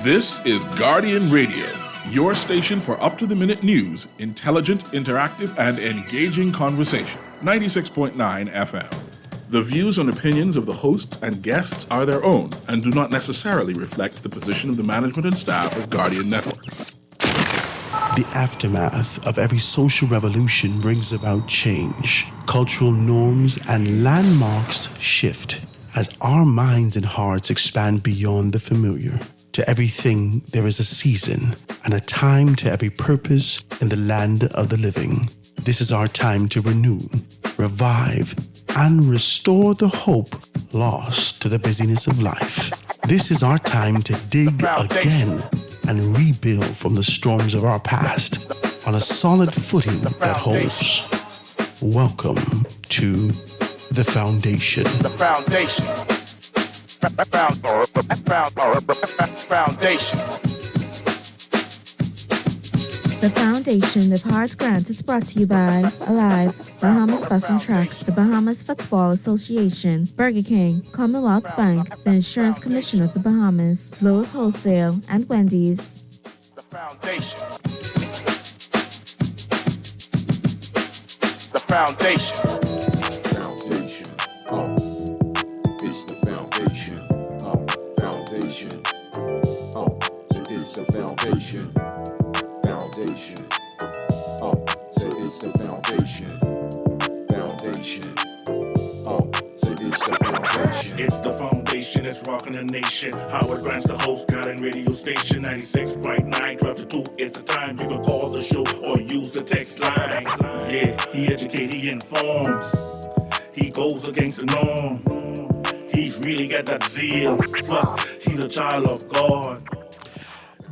This is Guardian Radio, your station for up-to-the-minute news, intelligent, interactive, and engaging conversation. 96.9 FM. The views and opinions of the hosts and guests are their own and do not necessarily reflect the position of the management and staff of Guardian Network. The aftermath of every social revolution brings about change. Cultural norms and landmarks shift as our minds and hearts expand beyond the familiar. To everything, there is a season and a time to every purpose in the land of the living. This is our time to renew, revive, and restore the hope lost to the busyness of life. This is our time to dig again and rebuild from the storms of our past on a solid footing that holds. Welcome to The Foundation. The Foundation. Foundation. The Foundation with Hart Grant is brought to you by Alive, Bahamas Bus and Track, the Bahamas Football Association, Burger King, Commonwealth Bank, the Insurance Commission of the Bahamas, Lowe's Wholesale, and Wendy's. The Foundation. The Foundation. Foundation. It's the foundation. Foundation. So it's the foundation. Foundation. So it's the foundation. Foundation. So it's the foundation. It's the foundation that's rocking the nation. Howard Grant's the host, Guardian radio station 96.9, 12 to 2 is the time. You can call the show or use the text line. Yeah, he educates, he informs. He goes against the norm. He's really got that zeal. Plus, he's a child of God.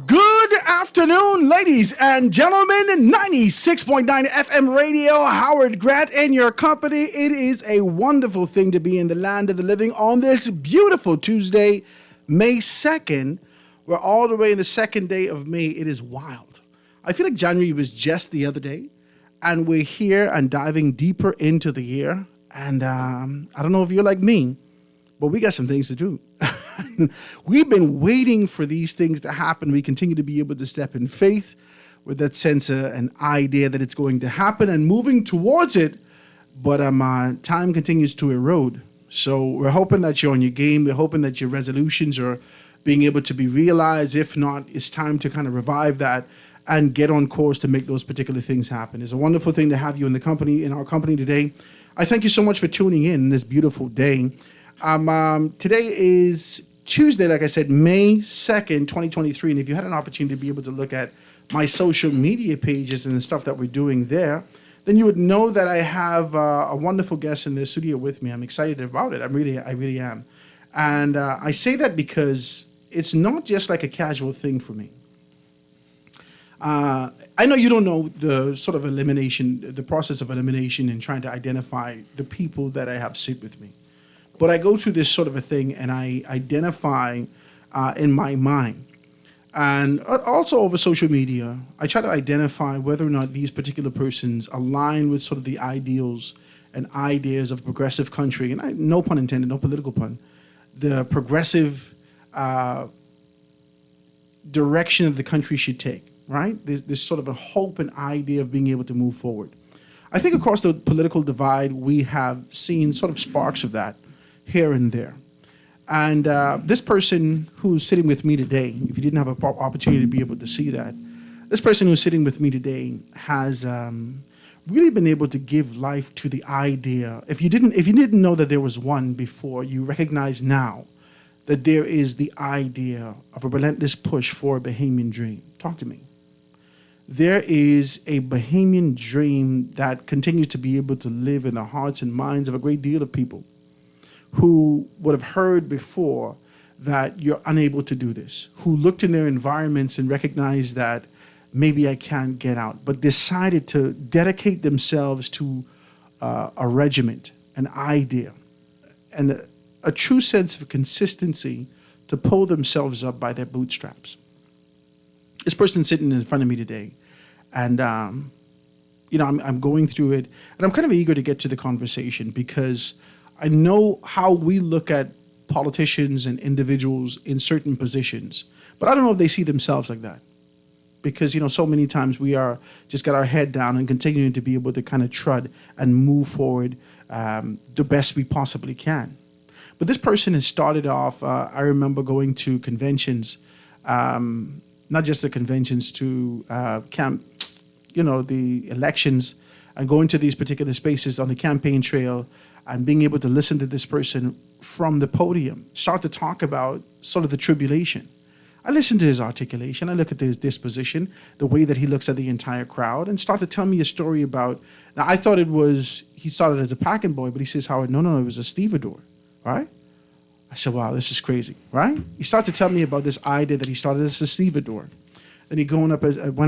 Good afternoon, ladies and gentlemen. 96.9 FM radio, Howard Grant in your company. It is a wonderful thing to be in the land of the living on this beautiful Tuesday, May 2nd. We're all the way in the second day of May. It is wild. I feel like January was just the other day, and we're here and diving deeper into the year. And I don't know if you're like me, but we got some things to do. We've been waiting for these things to happen. We continue to be able to step in faith with that sense of an idea that it's going to happen and moving towards it. But time continues to erode. So we're hoping that you're on your game. We're hoping that your resolutions are being able to be realized. If not, it's time to kind of revive that and get on course to make those particular things happen. It's a wonderful thing to have you in our company today. I thank you so much for tuning in this beautiful day. Today is Tuesday, like I said, May 2nd, 2023. And if you had an opportunity to be able to look at my social media pages and the stuff that we're doing there, then you would know that I have a wonderful guest in the studio with me. I'm excited about it. I really am. And I say that because it's not just like a casual thing for me. I know you don't know the sort of the process of elimination and trying to identify the people that I have sit with me. But I go through this sort of a thing and I identify in my mind. And also over social media, I try to identify whether or not these particular persons align with sort of the ideals and ideas of a progressive country. And no pun intended, no political pun. The progressive direction that the country should take, right? There's sort of a hope and idea of being able to move forward. I think across the political divide, we have seen sort of sparks of that here and there. And this person who's sitting with me today, if you didn't have an opportunity to be able to see that, this person who's sitting with me today has really been able to give life to the idea. If you didn't know that there was one before, you recognize now that there is the idea of a relentless push for a Bahamian dream. Talk to me. There is a Bahamian dream that continues to be able to live in the hearts and minds of a great deal of people who would have heard before that you're unable to do this, who looked in their environments and recognized that maybe I can't get out, but decided to dedicate themselves to a regiment, an idea, and a true sense of consistency to pull themselves up by their bootstraps. This person sitting in front of me today, and I'm going through it, and I'm kind of eager to get to the conversation because I know how we look at politicians and individuals in certain positions, but I don't know if they see themselves like that. Because, so many times we are just got our head down and continuing to be able to kind of trud and move forward the best we possibly can. But this person has started off, I remember going to conventions, not just the conventions, to the elections, and going to these particular spaces on the campaign trail and being able to listen to this person from the podium start to talk about sort of the tribulation. I listen to his articulation, I look at his disposition, the way that he looks at the entire crowd, and start to tell me a story about, now I thought he started as a packing boy, but he says, Howard, no, it was a stevedore, right? I said, wow, this is crazy, right? He started to tell me about this idea that he started as a stevedore. Then he went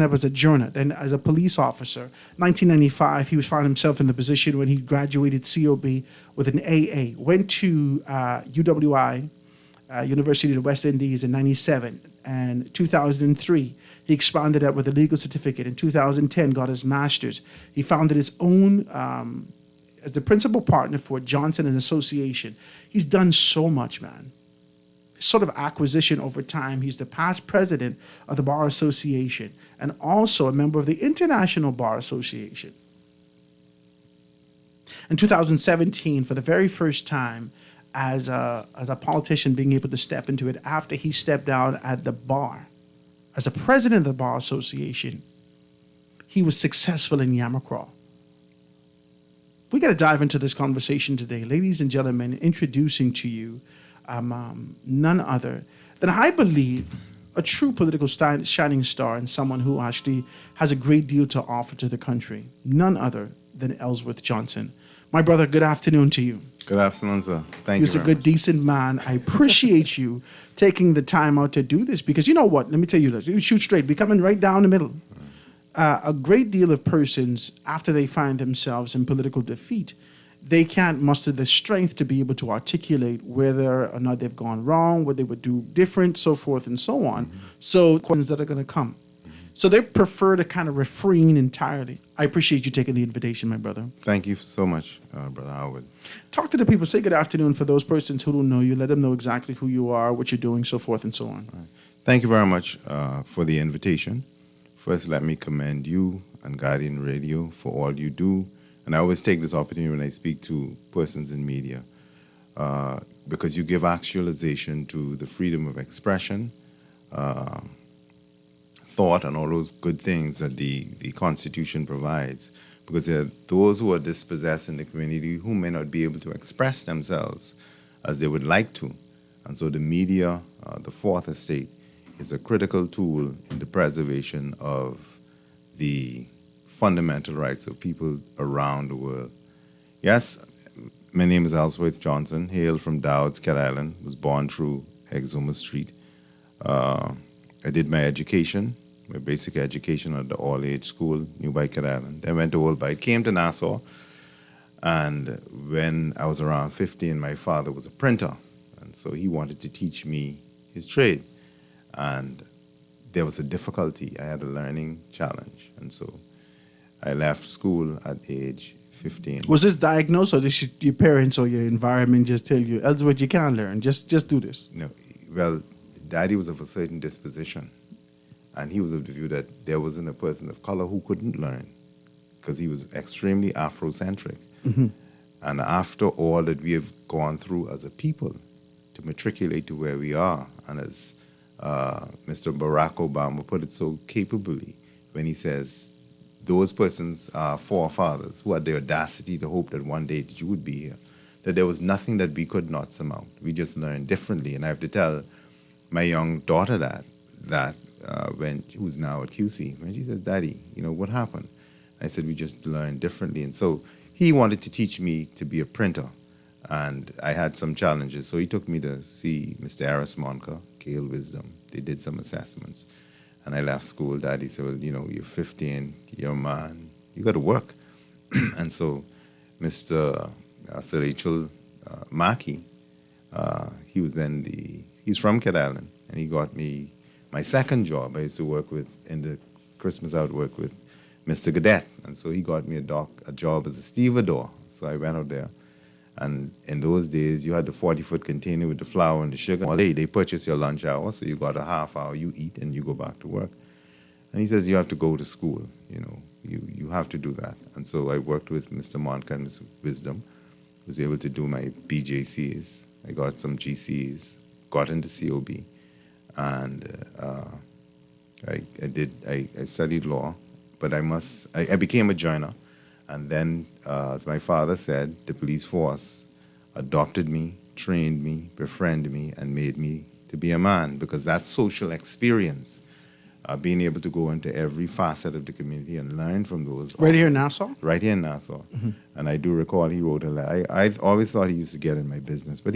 up as a journer, then as a police officer. 1995, he found himself in the position when he graduated COB with an AA, went to UWI, University of the West Indies in 97, and 2003 he expanded that with a legal certificate. In 2010 got his master's. He founded his own as the principal partner for Johnson and Association. He's done so much, man. Sort of acquisition over time. He's the past president of the Bar Association and also a member of the International Bar Association. In 2017, for the very first time, as a politician being able to step into it after he stepped down at the bar. As a president of the Bar Association, he was successful in Yamacraw. We got to dive into this conversation today. Ladies and gentlemen, introducing to you none other than, I believe, a true political shining star and someone who actually has a great deal to offer to the country. None other than Ellsworth Johnson. My brother, good afternoon to you. Good afternoon, sir. Thank you. You're a good, decent man. I appreciate you taking the time out to do this because you know what? Let me tell you this. You shoot straight. We're coming right down the middle. A great deal of persons, after they find themselves in political defeat, they can't muster the strength to be able to articulate whether or not they've gone wrong, what they would do different, so forth and so on. So questions that are going to come. So they prefer to kind of refrain entirely. I appreciate you taking the invitation, my brother. Thank you so much, Brother Howard. Talk to the people. Say good afternoon for those persons who don't know you. Let them know exactly who you are, what you're doing, so forth and so on. Right. Thank you very much for the invitation. First, let me commend you and Guardian Radio for all you do. And I always take this opportunity when I speak to persons in media because you give actualization to the freedom of expression, thought, and all those good things that the Constitution provides. Because there are those who are dispossessed in the community who may not be able to express themselves as they would like to. And so the media, the Fourth Estate, is a critical tool in the preservation of the fundamental rights of people around the world. Yes, my name is Ellsworth Johnson, hail from Dowds, Cat Island, was born through Exuma Street. I did my education, my basic education at the all-age school, New Bight, Cat Island. Then went to Old Bight, came to Nassau, and when I was around 15, my father was a printer, and so he wanted to teach me his trade. And there was a difficulty. I had a learning challenge, and so I left school at age 15. Was this diagnosed, or did your parents or your environment just tell you, Ellsworth, you can't learn, just do this? No, well, Daddy was of a certain disposition, and he was of the view that there wasn't a person of color who couldn't learn, because he was extremely Afrocentric. Mm-hmm. And after all that we have gone through as a people to matriculate to where we are, and as Mr. Barack Obama put it so capably when he says, those persons are forefathers who had the audacity to hope that one day that you would be here, that there was nothing that we could not surmount. We just learned differently. And I have to tell my young daughter that who's now at QC, when she says, Daddy, what happened? I said, we just learned differently. And so he wanted to teach me to be a printer. And I had some challenges. So he took me to see Mr. Aris Monka, Gale Wisdom. They did some assessments. And I left school. Daddy said, well, you're 15, you're a man, you got to work. And so Mr. Sir Rachel Mackey, he's from Cat Island, and he got me my second job. I used to work in the Christmas, I would work with Mr. Gadet. And so he got me a job as a stevedore. So I went out there And in those days, you had the 40-foot container with the flour and the sugar. Well, they purchase your lunch hour, so you got a half hour, you eat, and you go back to work. And he says, you have to go to school, you have to do that. And so I worked with Mr. Monka and Mr. Wisdom, was able to do my BJCs. I got some GCs, got into COB, and I studied law, but I became a joiner. And then, as my father said, the police force adopted me, trained me, befriended me, and made me to be a man, because that social experience, being able to go into every facet of the community and learn from those. Right here in Nassau? Right here in Nassau. And I do recall he wrote a letter. I always thought he used to get in my business, but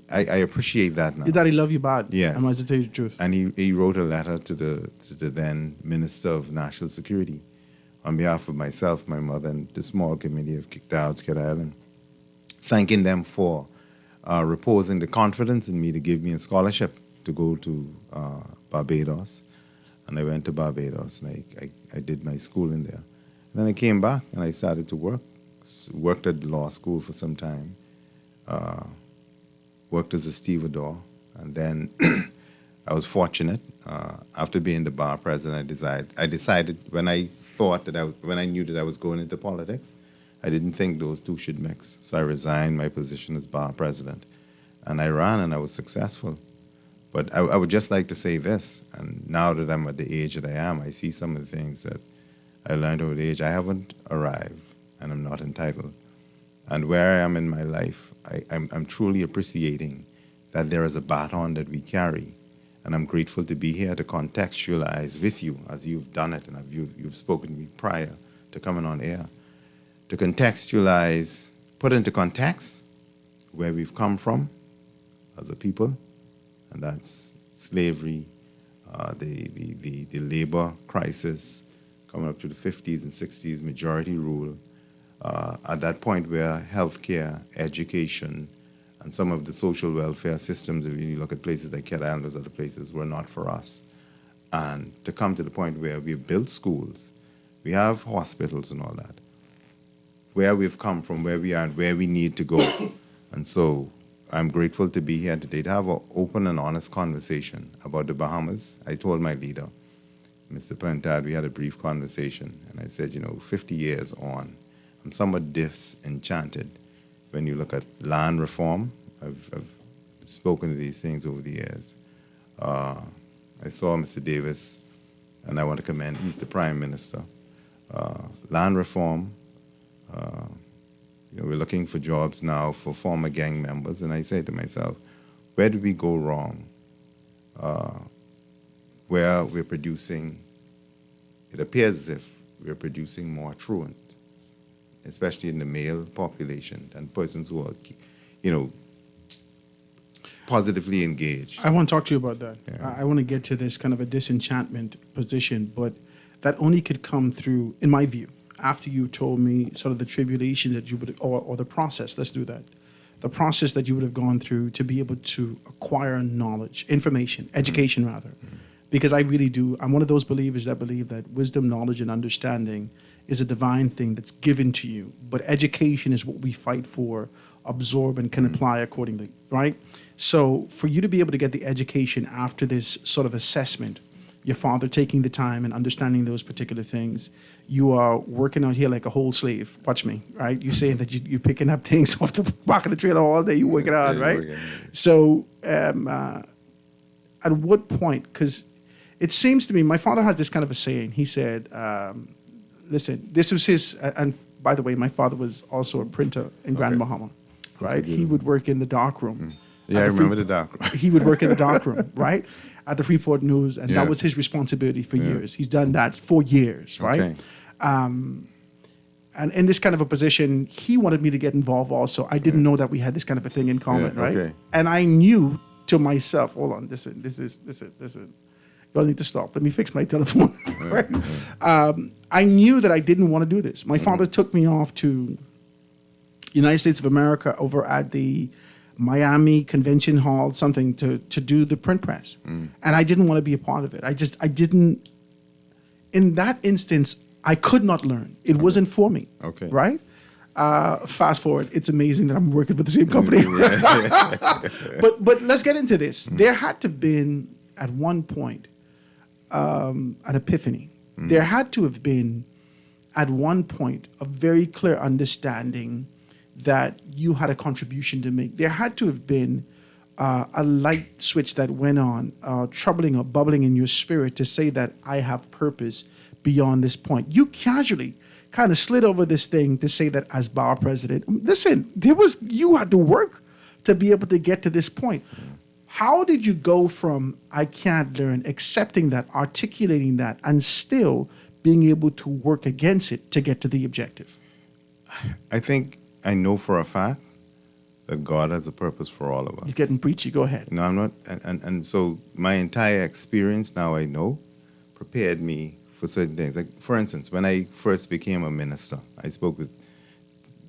I appreciate that now. Your daddy love you bad. Yes. I must tell you the truth. And he wrote a letter to the then Minister of National Security on behalf of myself, my mother, and the small community of Dowds, Kid Island, thanking them for reposing the confidence in me to give me a scholarship to go to Barbados. And I went to Barbados, and I did my schooling there. And then I came back, and I started to work. Worked at law school for some time. Worked as a stevedore. And then I was fortunate. After being the bar president, I decided when I knew that I was going into politics, I didn't think those two should mix. So I resigned my position as bar president. And I ran, and I was successful. But I would just like to say this, and now that I'm at the age that I am, I see some of the things that I learned over the age. I haven't arrived, and I'm not entitled. And where I am in my life, I'm truly appreciating that there is a baton that we carry. And I'm grateful to be here to contextualize with you, as you've done it, and you've spoken to me prior to coming on air, to contextualize, put into context where we've come from as a people, and that's slavery, the labor crisis coming up to the 50s and 60s, majority rule, at that point where healthcare, education, and some of the social welfare systems, if you look at places like Kid Island, those other places, were not for us. And to come to the point where we've built schools, we have hospitals and all that, where we've come from, where we are, and where we need to go. And so I'm grateful to be here today to have an open and honest conversation about the Bahamas. I told my leader, Mr. Pentad, we had a brief conversation, and I said, 50 years on, I'm somewhat disenchanted when you look at land reform. I've spoken to these things over the years. I saw Mr. Davis, and I want to commend, he's the Prime Minister. Land reform, we're looking for jobs now for former gang members, and I say to myself, where did we go wrong? Where we're producing, it appears as if we're producing more truant, especially in the male population, and persons who are, positively engaged. I want to talk to you about that. Yeah. I want to get to this kind of a disenchantment position, but that only could come through, in my view, after you told me sort of the tribulation that you would, or the process, let's do that, the process that you would have gone through to be able to acquire knowledge, information, education rather. Because I really do, I'm one of those believers that believe that wisdom, knowledge, and understanding is a divine thing that's given to you. But education is what we fight for, absorb, and can apply accordingly, right? So for you to be able to get the education after this sort of assessment, your father taking the time and understanding those particular things, you are working out here like a whole slave. Watch me, right? You're saying that you're picking up things off the back of the trailer all day, you're working hard, right? So at what point, because it seems to me, my father has this kind of a saying. He said, listen, this was his, and by the way, my father was also a printer in Grand Bahama, right? He would work in the dark room. Yeah, I remember the dark room. He would work in the dark room, right? At the Freeport News, and that was his responsibility for years. He's done that for years, right? Okay. And in this kind of a position, he wanted me to get involved also. I didn't know that we had this kind of a thing in common, right? Okay. And I knew to myself, hold on, this is, y'all need to stop. Let me fix my telephone, right? I knew that I didn't want to do this. My father took me off to United States of America over at the Miami Convention Hall, something to do the print press. And I didn't want to be a part of it. I didn't, in that instance, I could not learn. It wasn't for me, right? Fast forward, it's amazing that I'm working for the same company. but let's get into this. There had to have been, at one point, an epiphany. There had to have been, at one point, a very clear understanding that you had a contribution to make. There had to have been a light switch that went on, troubling or bubbling in your spirit to say that I have purpose beyond this point. You casually kind of slid over this thing to say that as bar president, listen, you had to work to be able to get to this point. How did you go from I can't learn, accepting that, articulating that, and still being able to work against it to get to the objective? I think I know for a fact that God has a purpose for all of us. You're getting preachy. Go ahead. No, I'm not. And so my entire experience now I know prepared me for certain things. Like, for instance, when I first became a minister, I spoke with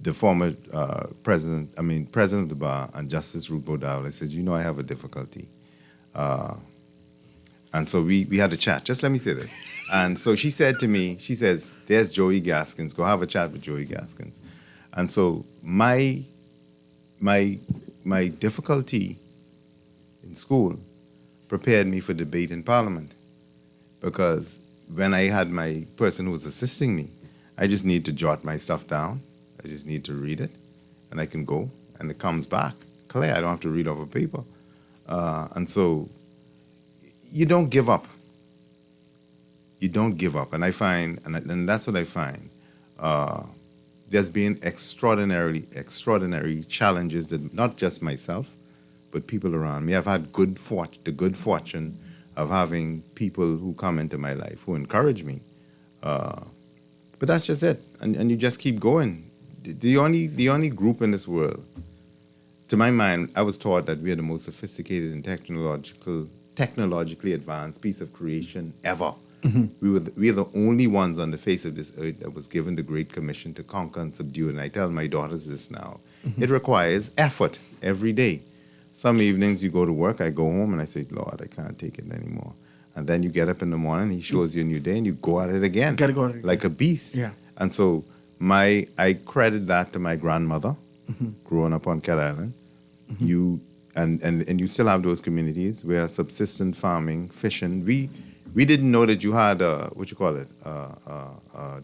the former president of the bar, and Justice Ruth Bodal. I said, I have a difficulty. And so we had a chat. Just let me say this. And so she said to me, she says, there's Joey Gaskins. Go have a chat with Joey Gaskins. And so my difficulty in school prepared me for debate in Parliament, because when I had my person who was assisting me, I just need to jot my stuff down. I just need to read it, and I can go, and it comes back clear. I don't have to read over paper. And so you don't give up. You don't give up. And I find, and that's what I find, there's been extraordinary challenges that not just myself, but people around me. I've had the good fortune of having people who come into my life who encourage me. But that's just it. And you just keep going. The only group in this world, to my mind, I was taught that we are the most sophisticated and technologically advanced piece of creation ever. Mm-hmm. We are the only ones on the face of this earth that was given the Great Commission to conquer and subdue. And I tell my daughters this now. Mm-hmm. It requires effort every day. Some evenings you go to work, I go home and I say, Lord, I can't take it anymore. And then you get up in the morning, he shows you a new day, and you go at it again. Gotta go at it again. Like a beast. Yeah. And so I credit that to my grandmother, growing up on Cat Island. Mm-hmm. You still have those communities where subsistence farming, fishing. We didn't know that you had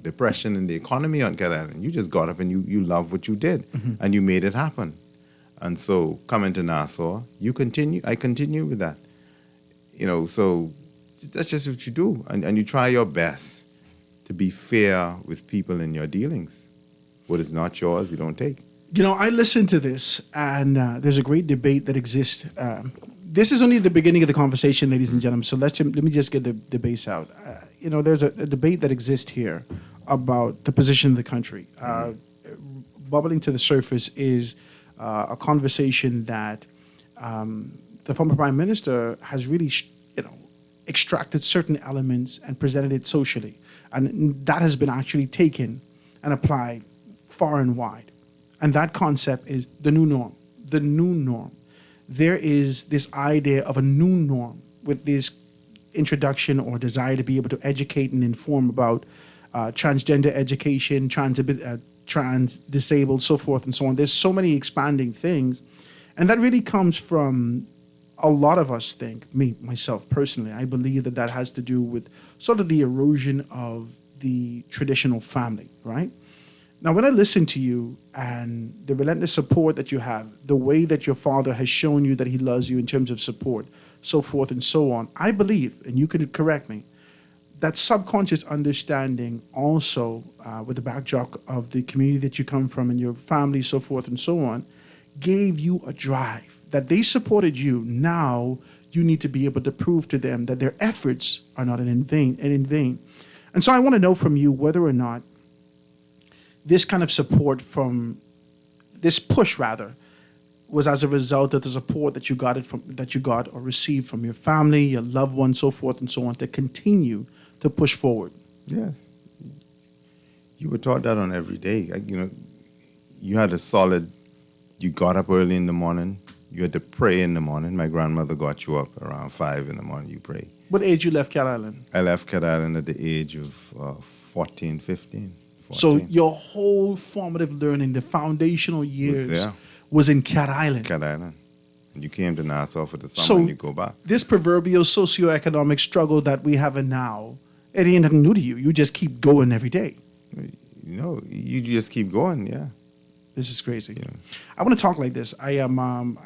depression in the economy on Cat Island. You just got up and you loved what you did, and you made it happen. And so coming to Nassau, I continue with that. So that's just what you do. And you try your best to be fair with people in your dealings. What is not yours, you don't take. I listened to this, and there's a great debate that exists. This is only the beginning of the conversation, ladies and gentlemen, so let me just get the base out. There's a debate that exists here about the position of the country. Bubbling to the surface is a conversation that the former Prime Minister has really, extracted certain elements and presented it socially. And that has been actually taken and applied far and wide. And that concept is the new norm. The new norm. There is this idea of a new norm with this introduction or desire to be able to educate and inform about transgender education, trans disabled, so forth and so on. There's so many expanding things. And that really comes from a lot of us think, myself personally, I believe that has to do with sort of the erosion of the traditional family, right? Now, when I listen to you and the relentless support that you have, the way that your father has shown you that he loves you in terms of support, so forth and so on, I believe, and you could correct me, that subconscious understanding also, with the backdrop of the community that you come from and your family, so forth and so on, gave you a drive that they supported you. Now you need to be able to prove to them that their efforts are not in vain. And so I want to know from you whether or not this kind of support this push was as a result of the support that you got or received from your family, your loved ones, so forth and so on, to continue to push forward. Yes. You were taught that on every day. You had you got up early in the morning, you had to pray in the morning. My grandmother got you up around 5 in the morning, you pray. What age you left Cat Island? I left Cat Island at the age of 14, 15. So 14. your whole formative learning, the foundational years, there. was in Cat Island. Cat Island. And you came to Nassau for the summer So and you go back. this proverbial socioeconomic struggle that we have now, it ain't nothing new to you. You just keep going every day. You just keep going, yeah. This is crazy. I want to talk like this. I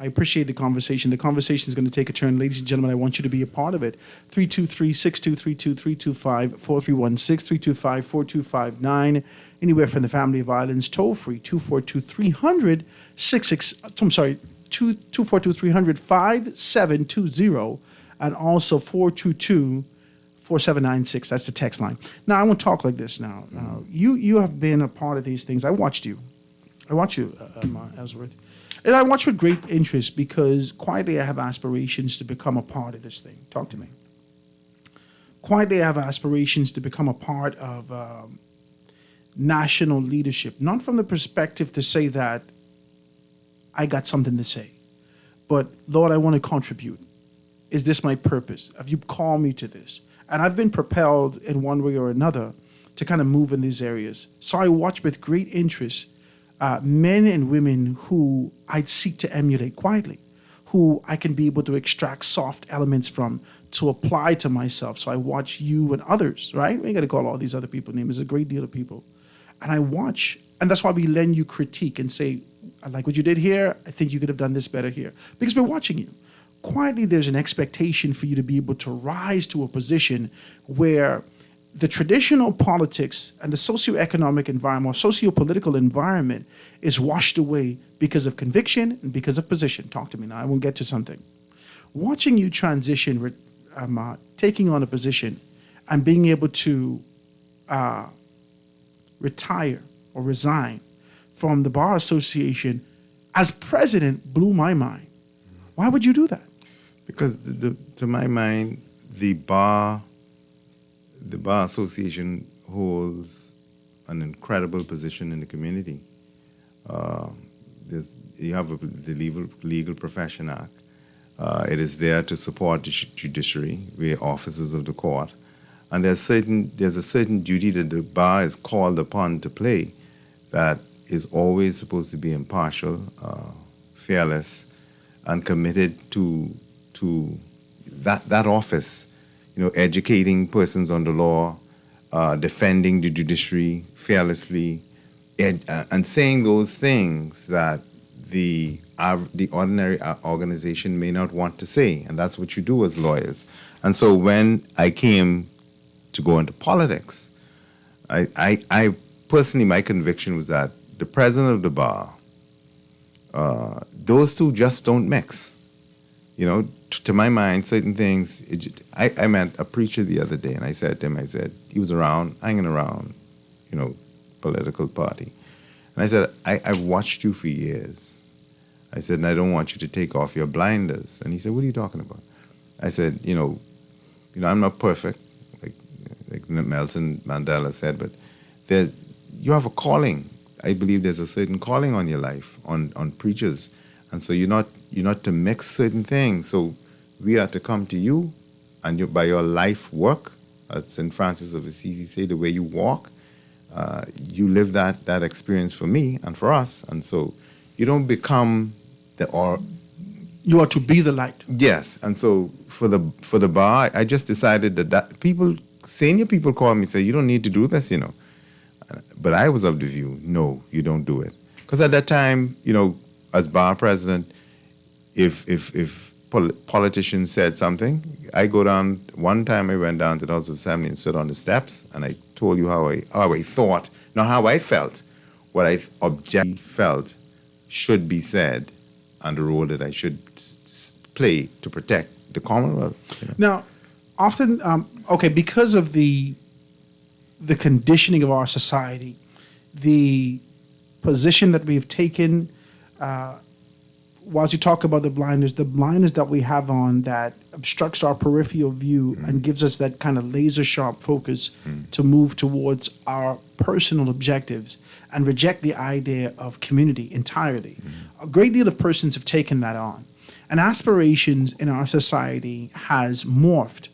appreciate the conversation. The conversation is going to take a turn. Ladies and gentlemen, I want you to be a part of it. 323-6232-325-4316, 325-4259. Anywhere from the Family of Islands, toll free, 242-300, 242-300-5720, and also 422-4796. That's the text line. Now, I want to talk like this now. You have been a part of these things. I watch you, Ellsworth. And I watch with great interest because quietly I have aspirations to become a part of this thing. Talk to me. Quietly I have aspirations to become a part of national leadership, not from the perspective to say that I got something to say, but Lord, I want to contribute. Is this my purpose? Have you called me to this? And I've been propelled in one way or another to kind of move in these areas. So I watch with great interest men and women who I'd seek to emulate quietly, who I can be able to extract soft elements from to apply to myself. So I watch you and others, right? We ain't got to call all these other people names. There's a great deal of people. And I watch, and that's why we lend you critique and say, I like what you did here. I think you could have done this better here. Because we're watching you. Quietly, there's an expectation for you to be able to rise to a position where the traditional politics and the socioeconomic environment or socio-political environment is washed away because of conviction and because of position. Talk to me now. I will get to something. Watching you transition, taking on a position and being able to retire or resign from the Bar Association as president blew my mind. Why would you do that? Because to my mind, the Bar Association holds an incredible position in the community. You have the Legal Profession Act. It is there to support the judiciary. We are officers of the court. And there's a certain duty that the bar is called upon to play that is always supposed to be impartial, fearless, and committed to that office. Educating persons on the law, defending the judiciary fearlessly, and saying those things that the ordinary organization may not want to say. And that's what you do as lawyers. And so when I came to go into politics, I personally, my conviction was that the president of the bar, those two just don't mix. To my mind, certain things, I met a preacher the other day, and I said to him, he was hanging around, political party. And I said, I've watched you for years. I said, and I don't want you to take off your blinders. And he said, what are you talking about? I said, I'm not perfect, like Nelson Mandela said, but you have a calling. I believe there's a certain calling on your life, on preachers. And so you're not to mix certain things. So we are to come to you, and by your life work, as St. Francis of Assisi say, the way you walk, you live that experience for me and for us. And so you don't become you are to be the light. Yes. And so for the bar, I just decided that senior people call me, say, you don't need to do this, But I was of the view, no, you don't do it. Because at that time, as bar president, if politicians said something, one time I went down to the House of Assembly and stood on the steps, and I told you how I thought, not how I felt, what I objectively felt should be said, and the role that I should play to protect the Commonwealth. Now, often, because of the conditioning of our society, the position that we've taken, whilst you talk about the blinders that we have on that obstructs our peripheral view and gives us that kind of laser sharp focus to move towards our personal objectives and reject the idea of community entirely. A great deal of persons have taken that on. And aspirations in our society has morphed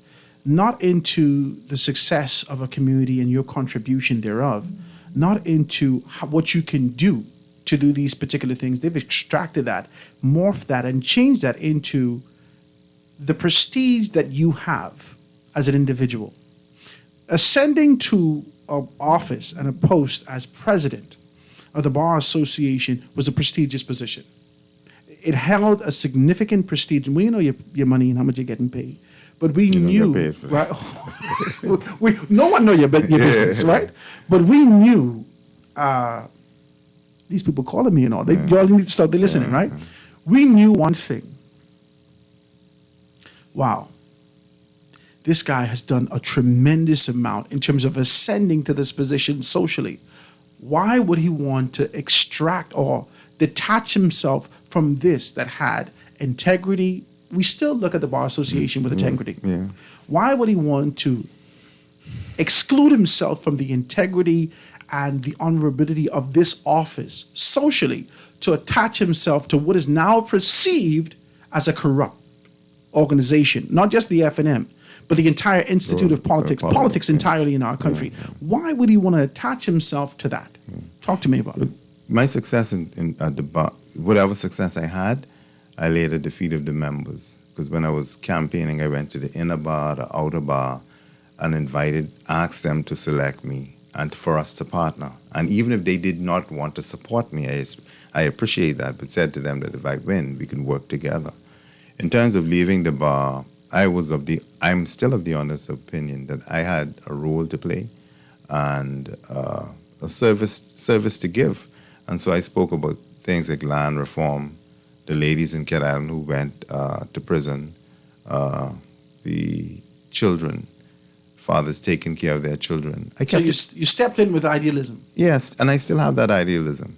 not into the success of a community and your contribution thereof, not into what you can do to do these particular things. They've extracted that, morphed that, and changed that into the prestige that you have as an individual. Ascending to an office and a post as president of the Bar Association was a prestigious position. It held a significant prestige. And we know your money and how much you're getting paid. But we knew, get paid for right? No one know your business, right? But we knew these people calling me and all. Y'all need to start listening, right? We knew one thing. Wow. This guy has done a tremendous amount in terms of ascending to this position socially. Why would he want to extract or detach himself from this that had integrity? We still look at the Bar Association with integrity. Yeah. Why would he want to exclude himself from the integrity and the honorability of this office socially to attach himself to what is now perceived as a corrupt organization? Not just the FNM, but the entire Institute of Politics entirely in our country. Why would he want to attach himself to that? Talk to me about it. My success at the bar, whatever success I had, I laid at the feet of the members. Because when I was campaigning, I went to the inner bar, the outer bar, and asked them to select me and for us to partner. And even if they did not want to support me, I appreciate that, but said to them that if I win, we can work together. In terms of leaving the bar, I'm still of the honest opinion that I had a role to play and a service to give. And so I spoke about things like land reform, the ladies in Cat Island who went to prison, the children, fathers taking care of their children. So you stepped in with idealism. Yes, and I still have that idealism.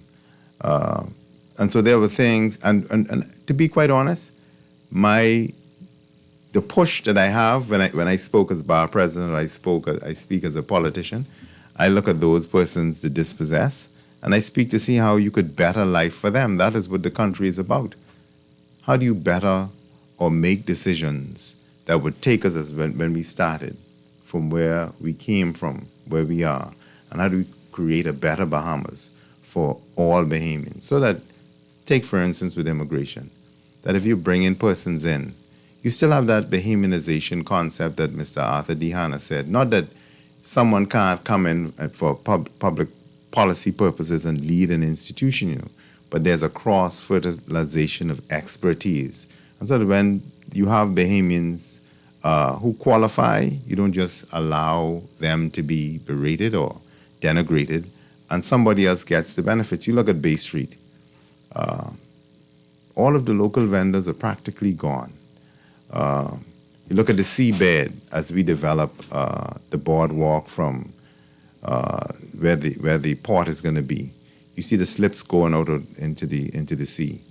And so there were things, and to be quite honest, the push that I have when I spoke as bar president, or I speak as a politician, I look at those persons that dispossess, and I speak to see how you could better life for them. That is what the country is about. How do you better or make decisions that would take us as when we started, from where we came from, where we are, and how do we create a better Bahamas for all Bahamians? So that, take for instance with immigration, that if you bring in persons in, you still have that Bahamianization concept that Mr. Arthur D. Hanna said. Not that someone can't come in for public policy purposes and lead an institution, but there's a cross-fertilization of expertise. And so that when you have Bahamians who qualify, you don't just allow them to be berated or denigrated, and somebody else gets the benefit. You look at Bay Street. All of the local vendors are practically gone. You look at the seabed as we develop the boardwalk from where the port is going to be. You see the slips going out into the sea.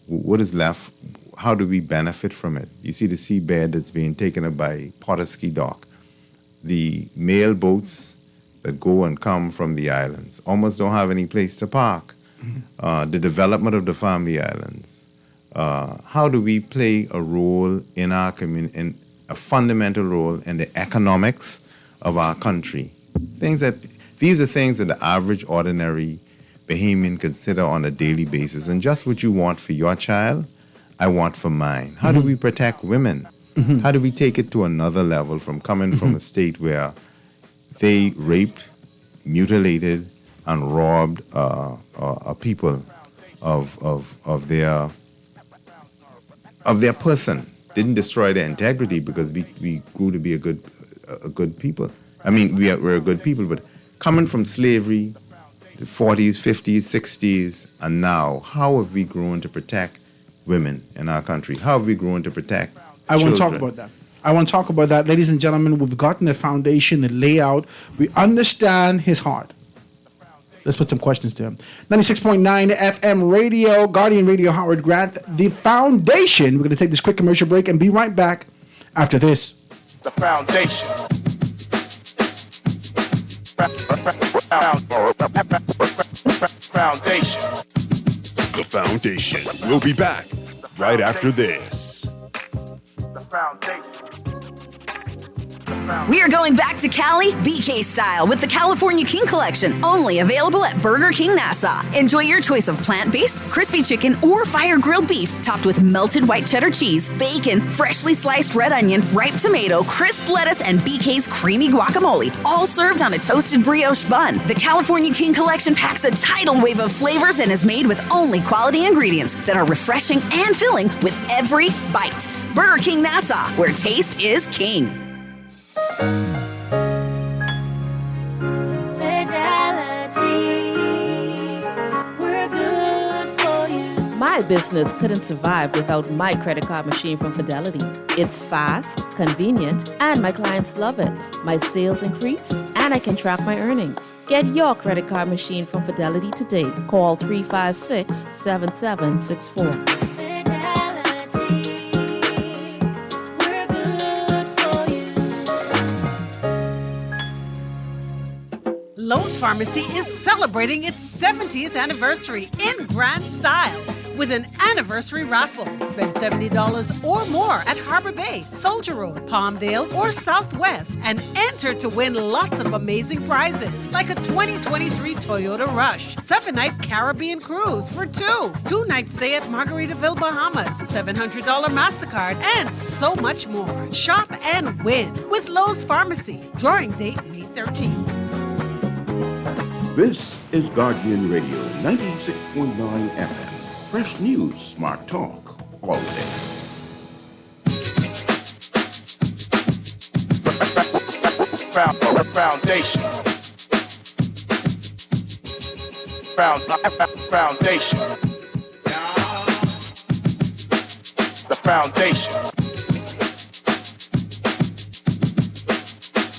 What is left? How do we benefit from it? You see the seabed that's being taken up by Potterski Dock. The mail boats that go and come from the islands almost don't have any place to park. The development of the family islands. How do we play a role in our community, in a fundamental role in the economics of our country? These are things that the average, ordinary Bahamian consider on a daily basis. And just what you want for your child, I want for mine. How do we protect women? How do we take it to another level from coming from a state where they raped, mutilated, and robbed a people of their person? Didn't destroy their integrity because we grew to be a good people. I mean, we're a good people, but coming from slavery, the 40s, 50s, 60s, and now, how have we grown to protect women in our country? How have we grown to protect I want to children? talk about that. I want to talk about that. Ladies and gentlemen, we've gotten the foundation, the layout. We understand his heart. Let's put some questions to him. 96.9 FM radio, Guardian Radio, Howard Grant, the foundation. We're going to take this quick commercial break and be right back after this. The foundation. Foundation. The Foundation. We'll be back right after this. The foundation. We are going back to Cali, BK style, with the California King Collection, only available at Burger King Nassau. Enjoy your choice of plant-based, crispy chicken, or fire-grilled beef, topped with melted white cheddar cheese, bacon, freshly sliced red onion, ripe tomato, crisp lettuce, and BK's creamy guacamole, all served on a toasted brioche bun. The California King Collection packs a tidal wave of flavors and is made with only quality ingredients that are refreshing and filling with every bite. Burger King Nassau, where taste is king. My business couldn't survive without my credit card machine from Fidelity. It's fast, convenient, and my clients love it. My sales increased, and I can track my earnings. Get your credit card machine from Fidelity today. Call 356-7764. Lowe's Pharmacy is celebrating its 70th anniversary in grand style with an anniversary raffle. Spend $70 or more at Harbor Bay, Soldier Road, Palmdale, or Southwest and enter to win lots of amazing prizes like a 2023 Toyota Rush, 7-night Caribbean cruise for two, 2-night stay at Margaritaville, Bahamas, $700 MasterCard, and so much more. Shop and win with Lowe's Pharmacy. Drawing date May 13th. This is Guardian Radio 96.9 FM. Fresh news, smart talk, all day. Foundation. Foundation. The foundation.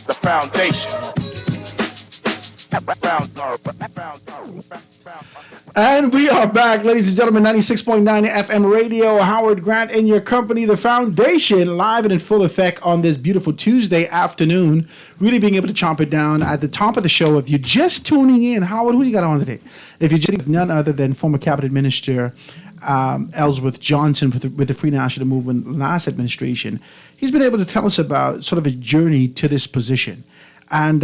The foundation. And we are back, ladies and gentlemen, 96.9 FM radio. Howard Grant in your company, The Foundation, live and in full effect on this beautiful Tuesday afternoon. Really being able to chomp it down at the top of the show. If you're just tuning in, Howard, who you got on today? If you're just none other than former Cabinet Minister Ellsworth Johnson with the Free National Movement last administration. He's been able to tell us about sort of his journey to this position. And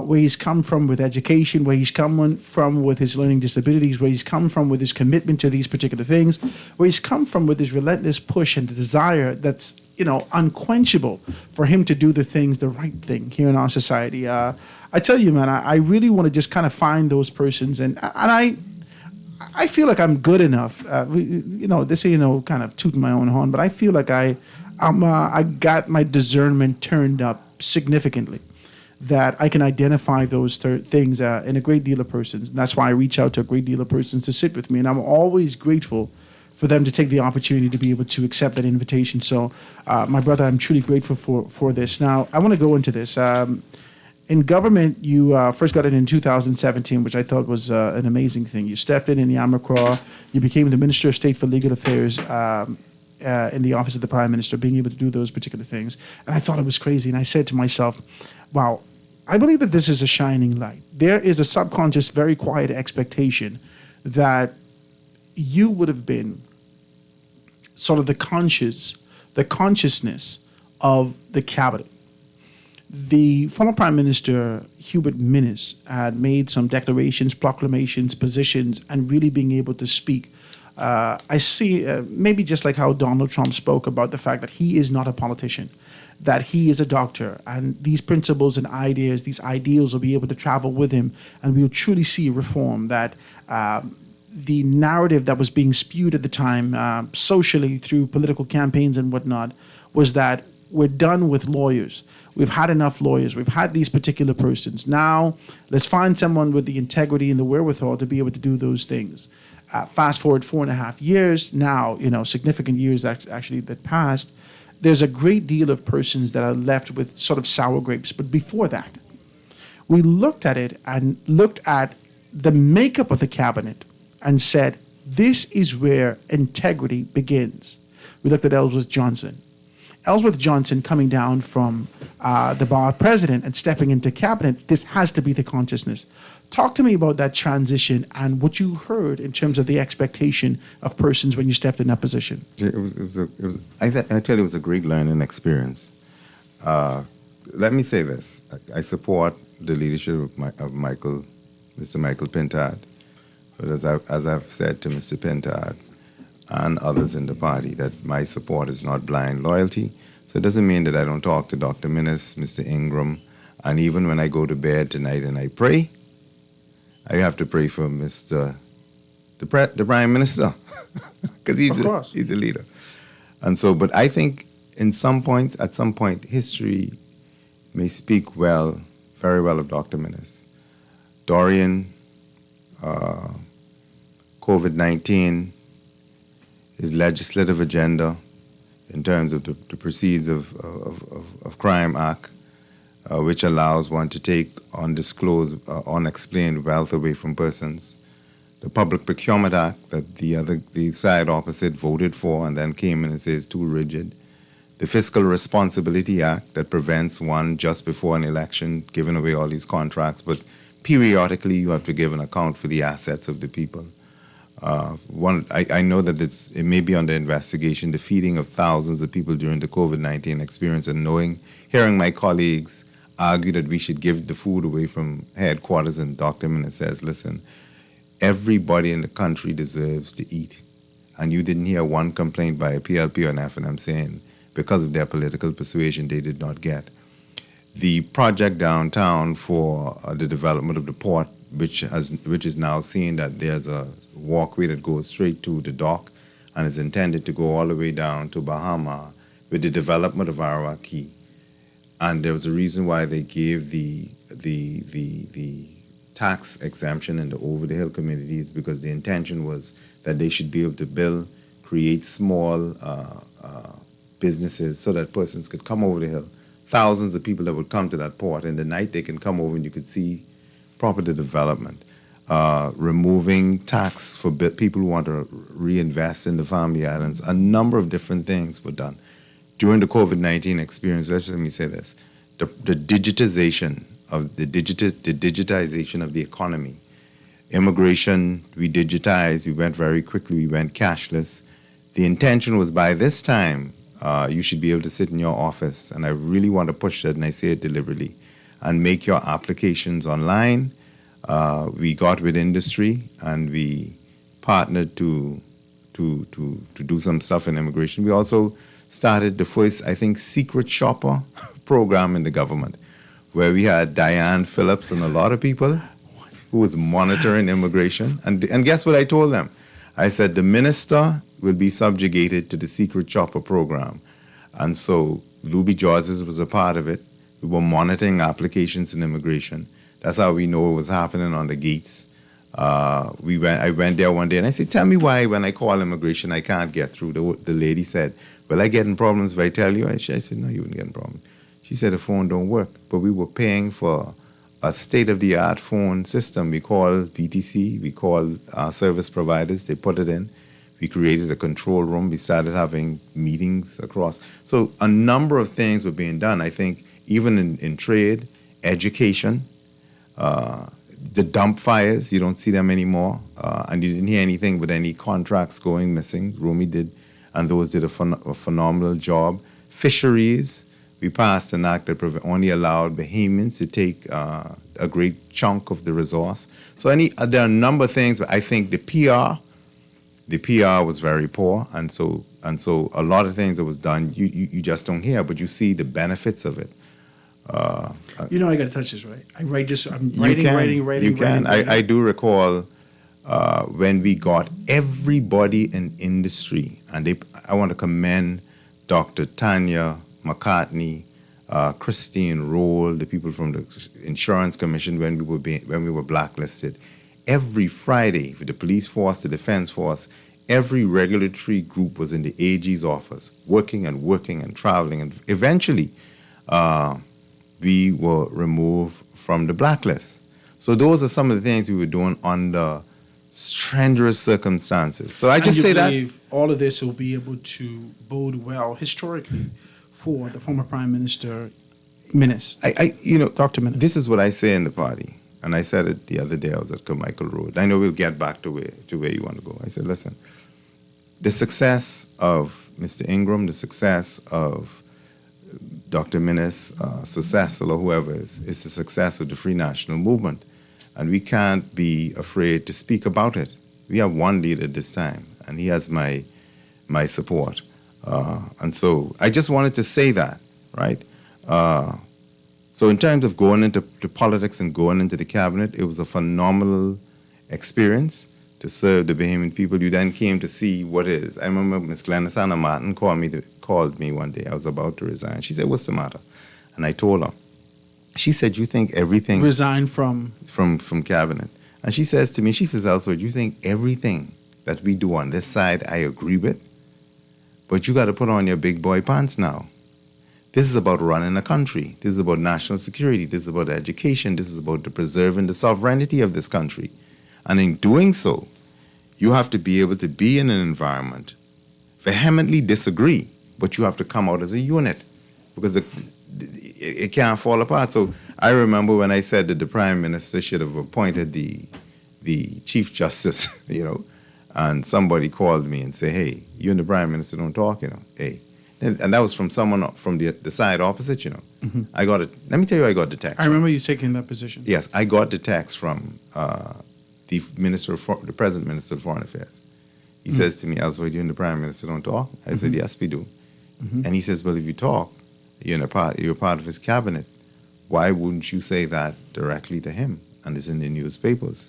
where he's come from with education, where he's come from with his learning disabilities, where he's come from with his commitment to these particular things, where he's come from with his relentless push and the desire that's, unquenchable for him to do the right thing here in our society. I tell you, man, I really want to just kind of find those persons, and I feel like I'm good enough. This ain't kind of tooting my own horn, but I feel like I got my discernment turned up significantly, that I can identify those things in a great deal of persons. And that's why I reach out to a great deal of persons to sit with me. And I'm always grateful for them to take the opportunity to be able to accept that invitation. So, my brother, I'm truly grateful for this. Now, I want to go into this. In government, you first got in 2017, which I thought was an amazing thing. You stepped in Yamacraw. You became the Minister of State for Legal Affairs in the Office of the Prime Minister, being able to do those particular things. And I thought it was crazy. And I said to myself, wow, I believe that this is a shining light. There is a subconscious, very quiet expectation that you would have been sort of the consciousness of the cabinet. The former Prime Minister, Hubert Minnis, had made some declarations, proclamations, positions, and really being able to speak. I see maybe just like how Donald Trump spoke about the fact that he is not a politician, that he is a doctor, and these principles and ideas, these ideals will be able to travel with him, and we will truly see reform, that the narrative that was being spewed at the time socially through political campaigns and whatnot was that we're done with lawyers. We've had enough lawyers. We've had these particular persons. Now, let's find someone with the integrity and the wherewithal to be able to do those things. Fast forward 4.5 years, now, significant years actually that passed, there's a great deal of persons that are left with sort of sour grapes. But before that, we looked at it and looked at the makeup of the cabinet and said, this is where integrity begins. We looked at Ellsworth Johnson. Ellsworth Johnson coming down from the bar president and stepping into cabinet, this has to be the consciousness. Talk to me about that transition and what you heard in terms of the expectation of persons when you stepped in that position. I tell you, it was a great learning experience. let me say this. I support the leadership of Mr. Michael Pintard. But as I've said to Mr. Pintard and others in the party, that my support is not blind loyalty. So it doesn't mean that I don't talk to Dr. Minnis, Mr. Ingram, and even when I go to bed tonight and I pray, I have to pray for the Prime Minister, because he's a leader. And so, but I think at some point, history may speak very well of Dr. Minnis. Dorian, COVID-19, his legislative agenda in terms of the Proceeds of Crime Act, which allows one to take undisclosed, unexplained wealth away from persons. The Public Procurement Act that the side opposite voted for and then came in and says too rigid. The Fiscal Responsibility Act that prevents one just before an election giving away all these contracts, but periodically you have to give an account for the assets of the people. I know that it may be under investigation, the feeding of thousands of people during the COVID-19 experience, and hearing my colleagues argue that we should give the food away from headquarters, and Dr. Minnis says, listen, everybody in the country deserves to eat. And you didn't hear one complaint by a PLP or an FNM saying because of their political persuasion they did not get. The project downtown for the development of the port, which is now seeing that there's a walkway that goes straight to the dock and is intended to go all the way down to Bahama with the development of Arawa Key. And there was a reason why they gave the tax exemption in the over-the-hill communities, because the intention was that they should be able to create small businesses so that persons could come over the hill. Thousands of people that would come to that port. In the night, they can come over and you could see property development. Removing tax for people who want to reinvest in the family islands. A number of different things were done. During the COVID-19 experience, let me say this, the digitization of the digitization of the economy. Immigration, we digitized, we went very quickly, we went cashless. The intention was by this time, you should be able to sit in your office, and I really want to push that, and I say it deliberately, and make your applications online. We got with industry, and we partnered to do some stuff in immigration. We also started the first, I think, secret shopper program in the government, where we had Diane Phillips and a lot of people who was monitoring immigration. And guess what I told them? I said, the minister will be subjugated to the secret shopper program. And so Luby Georges was a part of it. We were monitoring applications in immigration. That's how we know it was happening on the gates. I went there one day and I said, tell me why when I call immigration I can't get through. The lady said, well, I get in problems if I tell you. I said, no, you wouldn't get in problems. She said the phone don't work. But we were paying for a state-of-the-art phone system. We called BTC, we called our service providers, they put it in. We created a control room. We started having meetings across. So a number of things were being done. I think even in trade, education, the dump fires, you don't see them anymore. And you didn't hear anything with any contracts going missing. Rumi did, and those did a phenomenal job. Fisheries, we passed an act that only allowed Bahamians to take a great chunk of the resource. So there are a number of things, but I think the PR was very poor, and so a lot of things that was done, you just don't hear, but you see the benefits of it. I got to touch this, right? I write this. I'm writing. You can. I do recall when we got everybody in industry, and I want to commend Dr. Tanya McCartney, Christine Roll, the people from the Insurance Commission when we were blacklisted. Every Friday, with the police force, the defense force, every regulatory group was in the AG's office, working and traveling, and eventually we were removed from the blacklist. So those are some of the things we were doing under strenuous circumstances. So I just say that. And you believe all of this will be able to bode well historically for the former Prime Minister Minnis, Dr. Minnis. This is what I say in the party, and I said it the other day. I was at Carmichael Road. I know we'll get back to where you want to go. I said, listen, the success of Mr. Ingram, the success of Dr. Minnis' successor or whoever is the success of the Free National Movement. And we can't be afraid to speak about it. We have one leader this time, and he has my support. And so I just wanted to say that, right? So in terms of going into politics and going into the cabinet, it was a phenomenal experience to serve the Bahamian people. You then came to see what is. I remember Ms. Glenasana Martin called me one day. I was about to resign. She said, "What's the matter?" And I told her. She said, "You think everything..." Resign from cabinet. And she says to me, she says, "Ellsworth, you think everything that we do on this side I agree with? But you got to put on your big boy pants now. This is about running a country. This is about national security. This is about education. This is about preserving the sovereignty of this country. And in doing so, you have to be able to be in an environment, vehemently disagree, but you have to come out as a unit because it can't fall apart." So I remember when I said that the Prime Minister should have appointed the Chief Justice, and somebody called me and said, "Hey, you and the Prime Minister don't talk, hey." And that was from someone from the side opposite, Mm-hmm. I got it. Let me tell you, I got the text. I remember you taking that position. Yes, I got the text from the President Minister of Foreign Affairs. He says to me, "Ellsworth, you and the Prime Minister don't talk?" I said, "Yes, we do." And he says, "Well, if you talk, you're a part of his cabinet. Why wouldn't you say that directly to him?" And it's in the newspapers.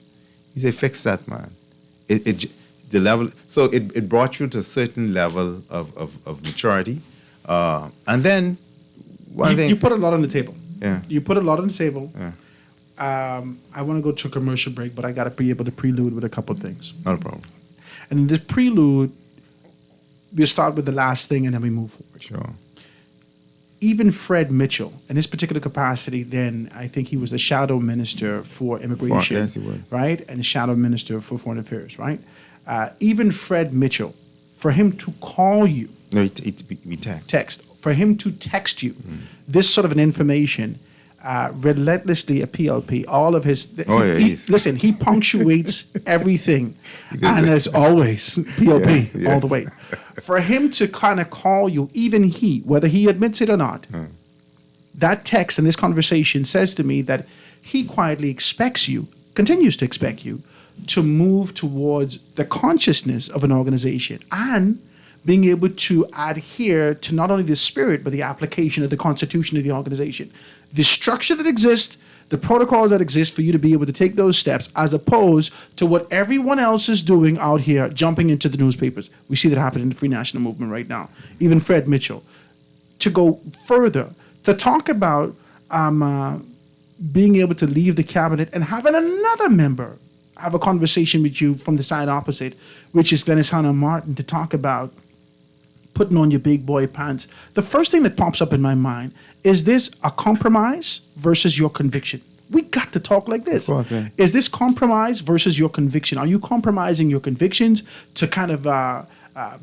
He said, "Fix that, man." The level. So it brought you to a certain level of maturity, and then one thing you put a lot on the table. Yeah. You put a lot on the table. Yeah. I want to go to a commercial break, but I got to be able to prelude with a couple of things. Not a problem. And in this prelude, we'll start with the last thing and then we move forward. Sure. Even Fred Mitchell, in his particular capacity, then I think he was the shadow minister for immigration. Yes, he was. Right? And the shadow minister for foreign affairs, right? Even Fred Mitchell, for him to call you. No, we text. For him to text you this sort of an information, relentlessly a PLP, all of his... Listen, he punctuates everything. And as always, PLP all the way. For him to kind of call you, even he, whether he admits it or not, that text and this conversation says to me that he quietly expects you, continues to expect you, to move towards the consciousness of an organization and being able to adhere to not only the spirit, but the application of the constitution of the organization. The structure that exists, the protocols that exist for you to be able to take those steps, as opposed to what everyone else is doing out here, jumping into the newspapers. We see that happen in the Free National Movement right now. Even Fred Mitchell. To go further, to talk about being able to leave the cabinet and having another member have a conversation with you from the side opposite, which is Glenasana Martin, to talk about putting on your big boy pants. The first thing that pops up in my mind is this a compromise versus your conviction? We got to talk like this. Of course, yeah. Is this compromise versus your conviction? Are you compromising your convictions to kind of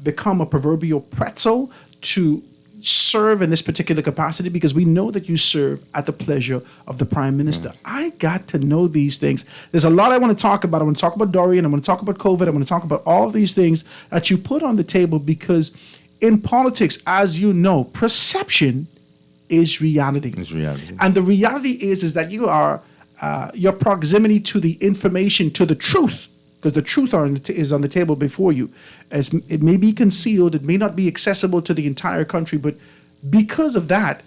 become a proverbial pretzel to serve in this particular capacity? Because we know that you serve at the pleasure of the Prime Minister. Yes. I got to know these things. There's a lot I want to talk about. I want to talk about Dorian. I want to talk about COVID. I want to talk about all of these things that you put on the table, because in politics, as you know, perception is reality. It's reality. And the reality is that you are your proximity to the information, to the truth, because the truth is on the table before you. As it may be concealed, it may not be accessible to the entire country, but because of that,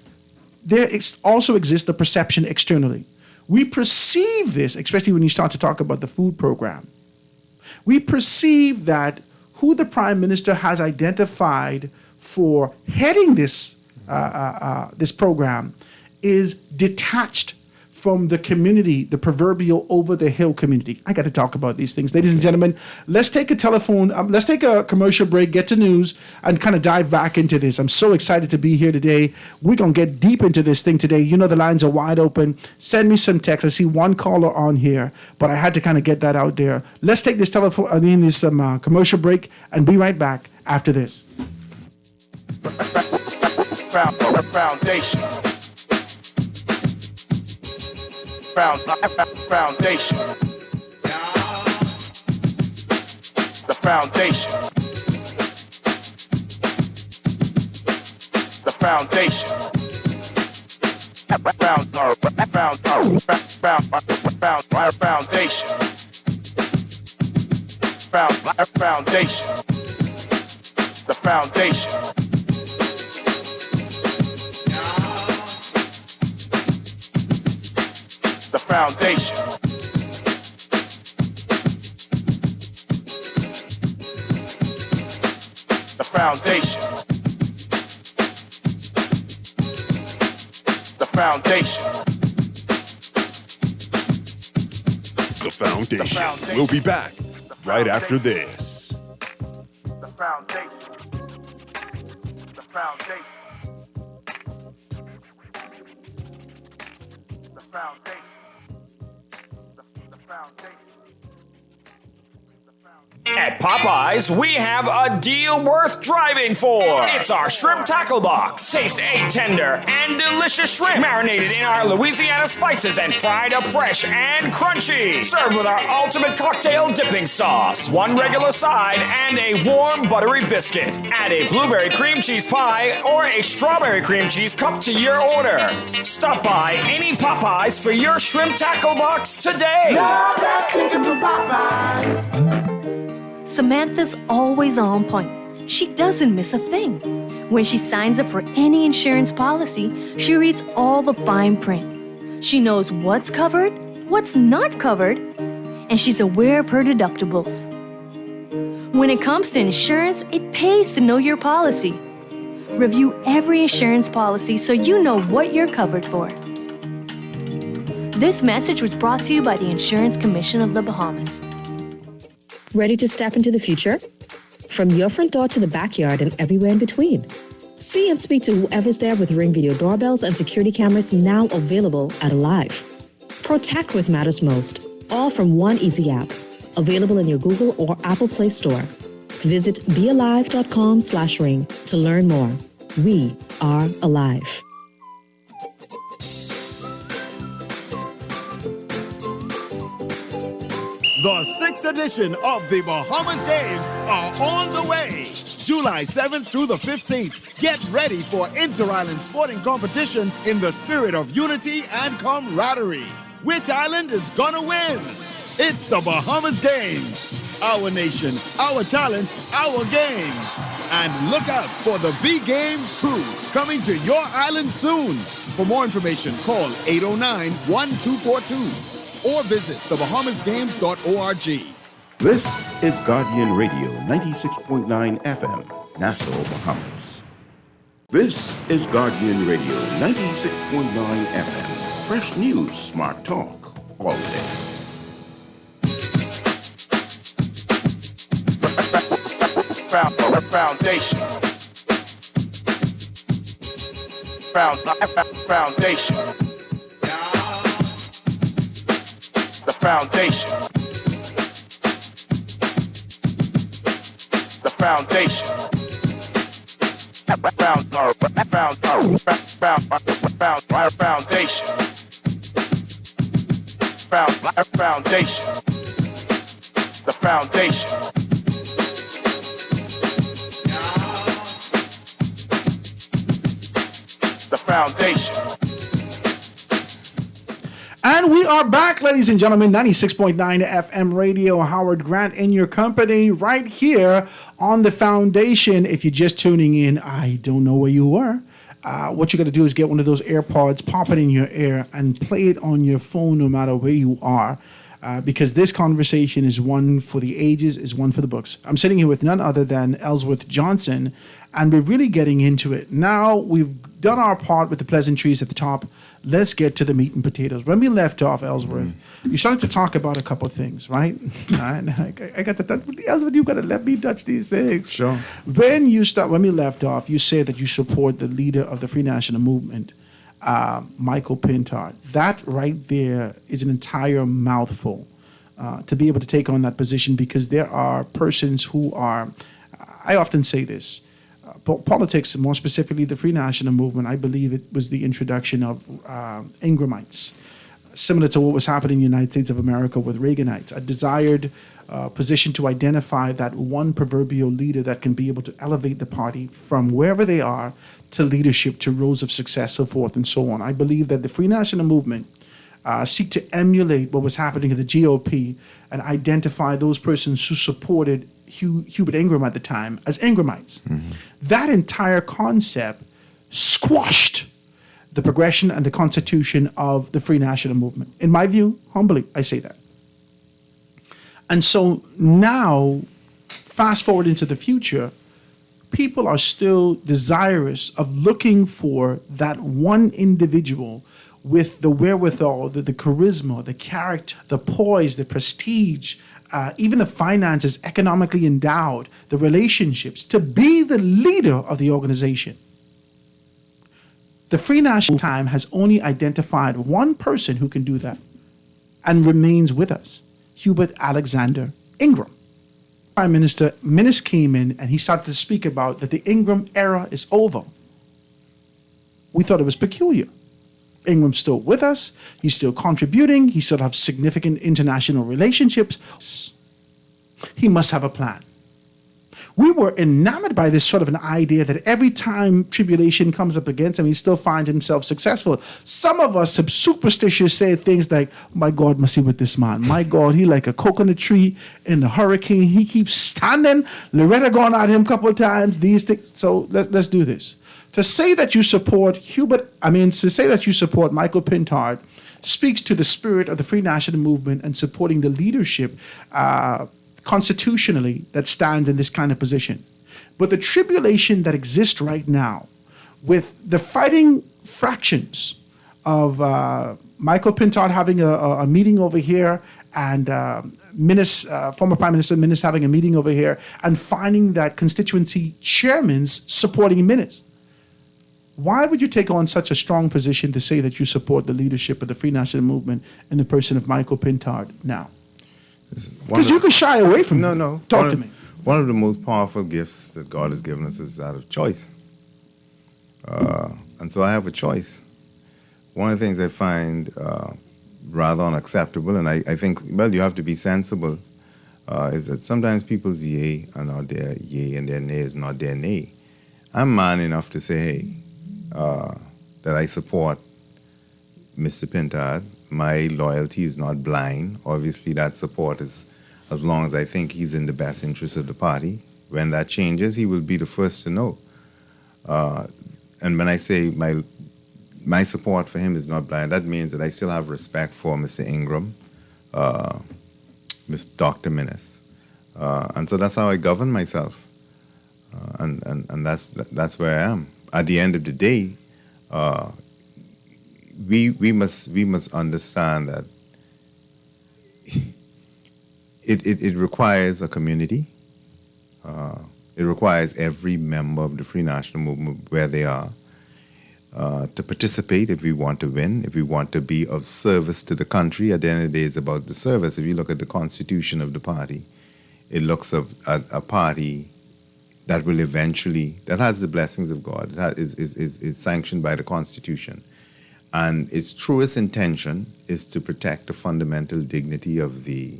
there also exists the perception externally. We perceive this, especially when you start to talk about the food program. We perceive that who the Prime Minister has identified for heading this this program is detached from the community, the proverbial over-the-hill community. I got to talk about these things. Ladies and gentlemen, let's take a commercial break, get to news, and kind of dive back into this. I'm so excited to be here today. We're going to get deep into this thing today. You know the lines are wide open. Send me some text. I see one caller on here, but I had to kind of get that out there. Let's take this commercial break and be right back after this. Foundation. Foundation. The foundation. The foundation. Foundation. Foundation. The foundation. The foundation. The foundation. The foundation. The Foundation. We'll be back right after this. The foundation. The foundation. The foundation. The foundation. At Popeyes, we have a deal worth driving for. It's our shrimp tackle box. Taste egg tender and delicious shrimp marinated in our Louisiana spices and fried up fresh and crunchy. Served with our ultimate cocktail dipping sauce, one regular side, and a warm buttery biscuit. Add a blueberry cream cheese pie or a strawberry cream cheese cup to your order. Stop by any Popeyes for your shrimp tackle box today. Love that chicken from Popeyes. Samantha's always on point. She doesn't miss a thing. When she signs up for any insurance policy, she reads all the fine print. She knows what's covered, what's not covered, and she's aware of her deductibles. When it comes to insurance, it pays to know your policy. Review every insurance policy so you know what you're covered for. This message was brought to you by the Insurance Commission of the Bahamas. Ready to step into the future? From your front door to the backyard and everywhere in between. See and speak to whoever's there with Ring Video doorbells and security cameras now available at Alive. Protect what matters most, all from one easy app, available in your Google or Apple Play Store. Visit bealive.com/ring to learn more. We are alive. The 6th edition of the Bahamas Games are on the way. July 7th through the 15th. Get ready for inter-island sporting competition in the spirit of unity and camaraderie. Which island is gonna win? It's the Bahamas Games. Our nation, our talent, our games. And look out for the B-Games crew coming to your island soon. For more information, call 809-1242. or visit thebahamasgames.org. This is Guardian Radio 96.9 FM, Nassau, Bahamas. This is Guardian Radio 96.9 FM, fresh news, smart talk, all day. Foundation. Foundation. The foundation. The foundation. Foundation. Foundation. The foundation. The foundation. And we are back, ladies and gentlemen, 96.9 FM radio, Howard Grant in your company right here on The Foundation. If you're just tuning in, I don't know where you were. What you got to do is get one of those AirPods, pop it in your ear, and play it on your phone no matter where you are. Because this conversation is one for the ages, is one for the books. I'm sitting here with none other than Ellsworth Johnson, and we're really getting into it. Now we've done our part with the pleasantries at the top. Let's get to the meat and potatoes. When we left off, Ellsworth, you started to talk about a couple of things, right? I got to touch, Ellsworth, you got to let me touch these things. Sure. When we left off, you said that you support the leader of the Free National Movement, Michael Pintard. That right there is an entire mouthful to be able to take on that position, because there are persons who are, I often say this, politics, more specifically the Free National Movement, I believe it was the introduction of Ingramites. similar to what was happening in the United States of America with Reaganites, a desired position to identify that one proverbial leader that can be able to elevate the party from wherever they are to leadership, to roles of success, so forth and so on. I believe that the Free National Movement seek to emulate what was happening in the GOP and identify those persons who supported Hubert Ingram at the time as Ingramites. That entire concept squashed the progression and the constitution of the Free National Movement. In my view, humbly, I say that. And so now, fast forward into the future, people are still desirous of looking for that one individual with the wherewithal, the charisma, the character, the poise, the prestige, even the finances, economically endowed, the relationships, to be the leader of the organization. The Free National Time has only identified one person who can do that and remains with us, Hubert Alexander Ingram. Prime Minister Minnis came in and he started to speak about that the Ingram era is over. We thought it was peculiar. Ingram's still with us. He's still contributing. He still has significant international relationships. He must have a plan. We were enamored by this sort of an idea that every time tribulation comes up against him, he still finds himself successful. Some of us, some superstitious, say things like, my God must be with this man. My God, he like a coconut tree in the hurricane. He keeps standing. Loretta gone at him a couple of times. These things. So let's do this. To say that you support Michael Pintard speaks to the spirit of the Free National Movement and supporting the leadership constitutionally that stands in this kind of position. But the tribulation that exists right now with the fighting fractions of Michael Pintard having a meeting over here and former Prime Minister Minnis having a meeting over here and finding that constituency chairman's supporting Minnis. Why would you take on such a strong position to say that you support the leadership of the Free National Movement in the person of Michael Pintard now? Because you can shy away from it. No. Talk to me. One of the most powerful gifts that God has given us is that of choice. And so I have a choice. One of the things I find rather unacceptable, and I think, well, you have to be sensible, is that sometimes people's yea are not their yea and their nay is not their nay. I'm man enough to say, hey, that I support Mr. Pintard. My loyalty is not blind. Obviously, that support is as long as I think he's in the best interest of the party. When that changes, he will be the first to know. And when I say my support for him is not blind, that means that I still have respect for Mr. Ingram, Mr. Dr. Minnis. And so that's how I govern myself. And that's where I am. At the end of the day, we must understand that it requires a community. It requires every member of the Free National Movement, where they are, to participate if we want to win, if we want to be of service to the country. At the end of the day, it's about the service. If you look at the constitution of the party, it looks at a party that will eventually, that has the blessings of God, that is sanctioned by the Constitution. And its truest intention is to protect the fundamental dignity of the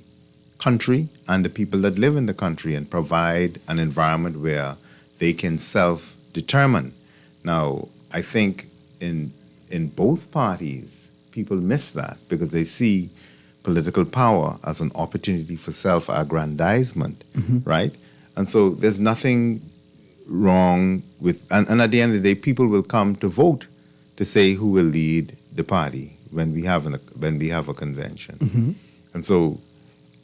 country and the people that live in the country and provide an environment where they can self-determine. Now, I think in both parties, people miss that because they see political power as an opportunity for self-aggrandizement, right? And so there's nothing wrong with, and at the end of the day, people will come to vote to say who will lead the party when we have a convention. And so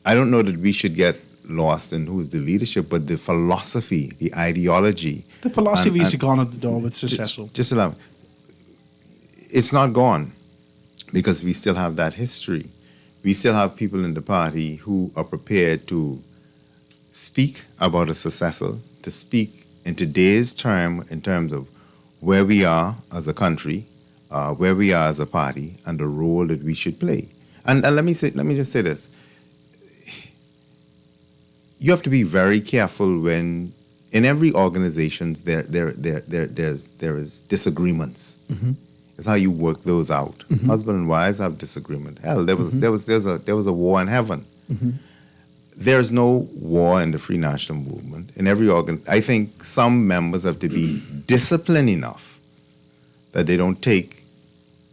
I don't know that we should get lost in who's the leadership, but the philosophy, the ideology. The philosophy is gone at the door with successful. Just allow me. It's not gone because we still have that history. We still have people in the party who are prepared to speak about a successor, to speak in today's term in terms of where we are as a country, where we are as a party, and the role that we should play. And let me just say this. You have to be very careful when, in every organization, there is disagreements. It's how you work those out. Husband and wives have disagreement. Hell, there was a war in heaven. There's no war in the Free National Movement. In every I think some members have to be disciplined enough that they don't take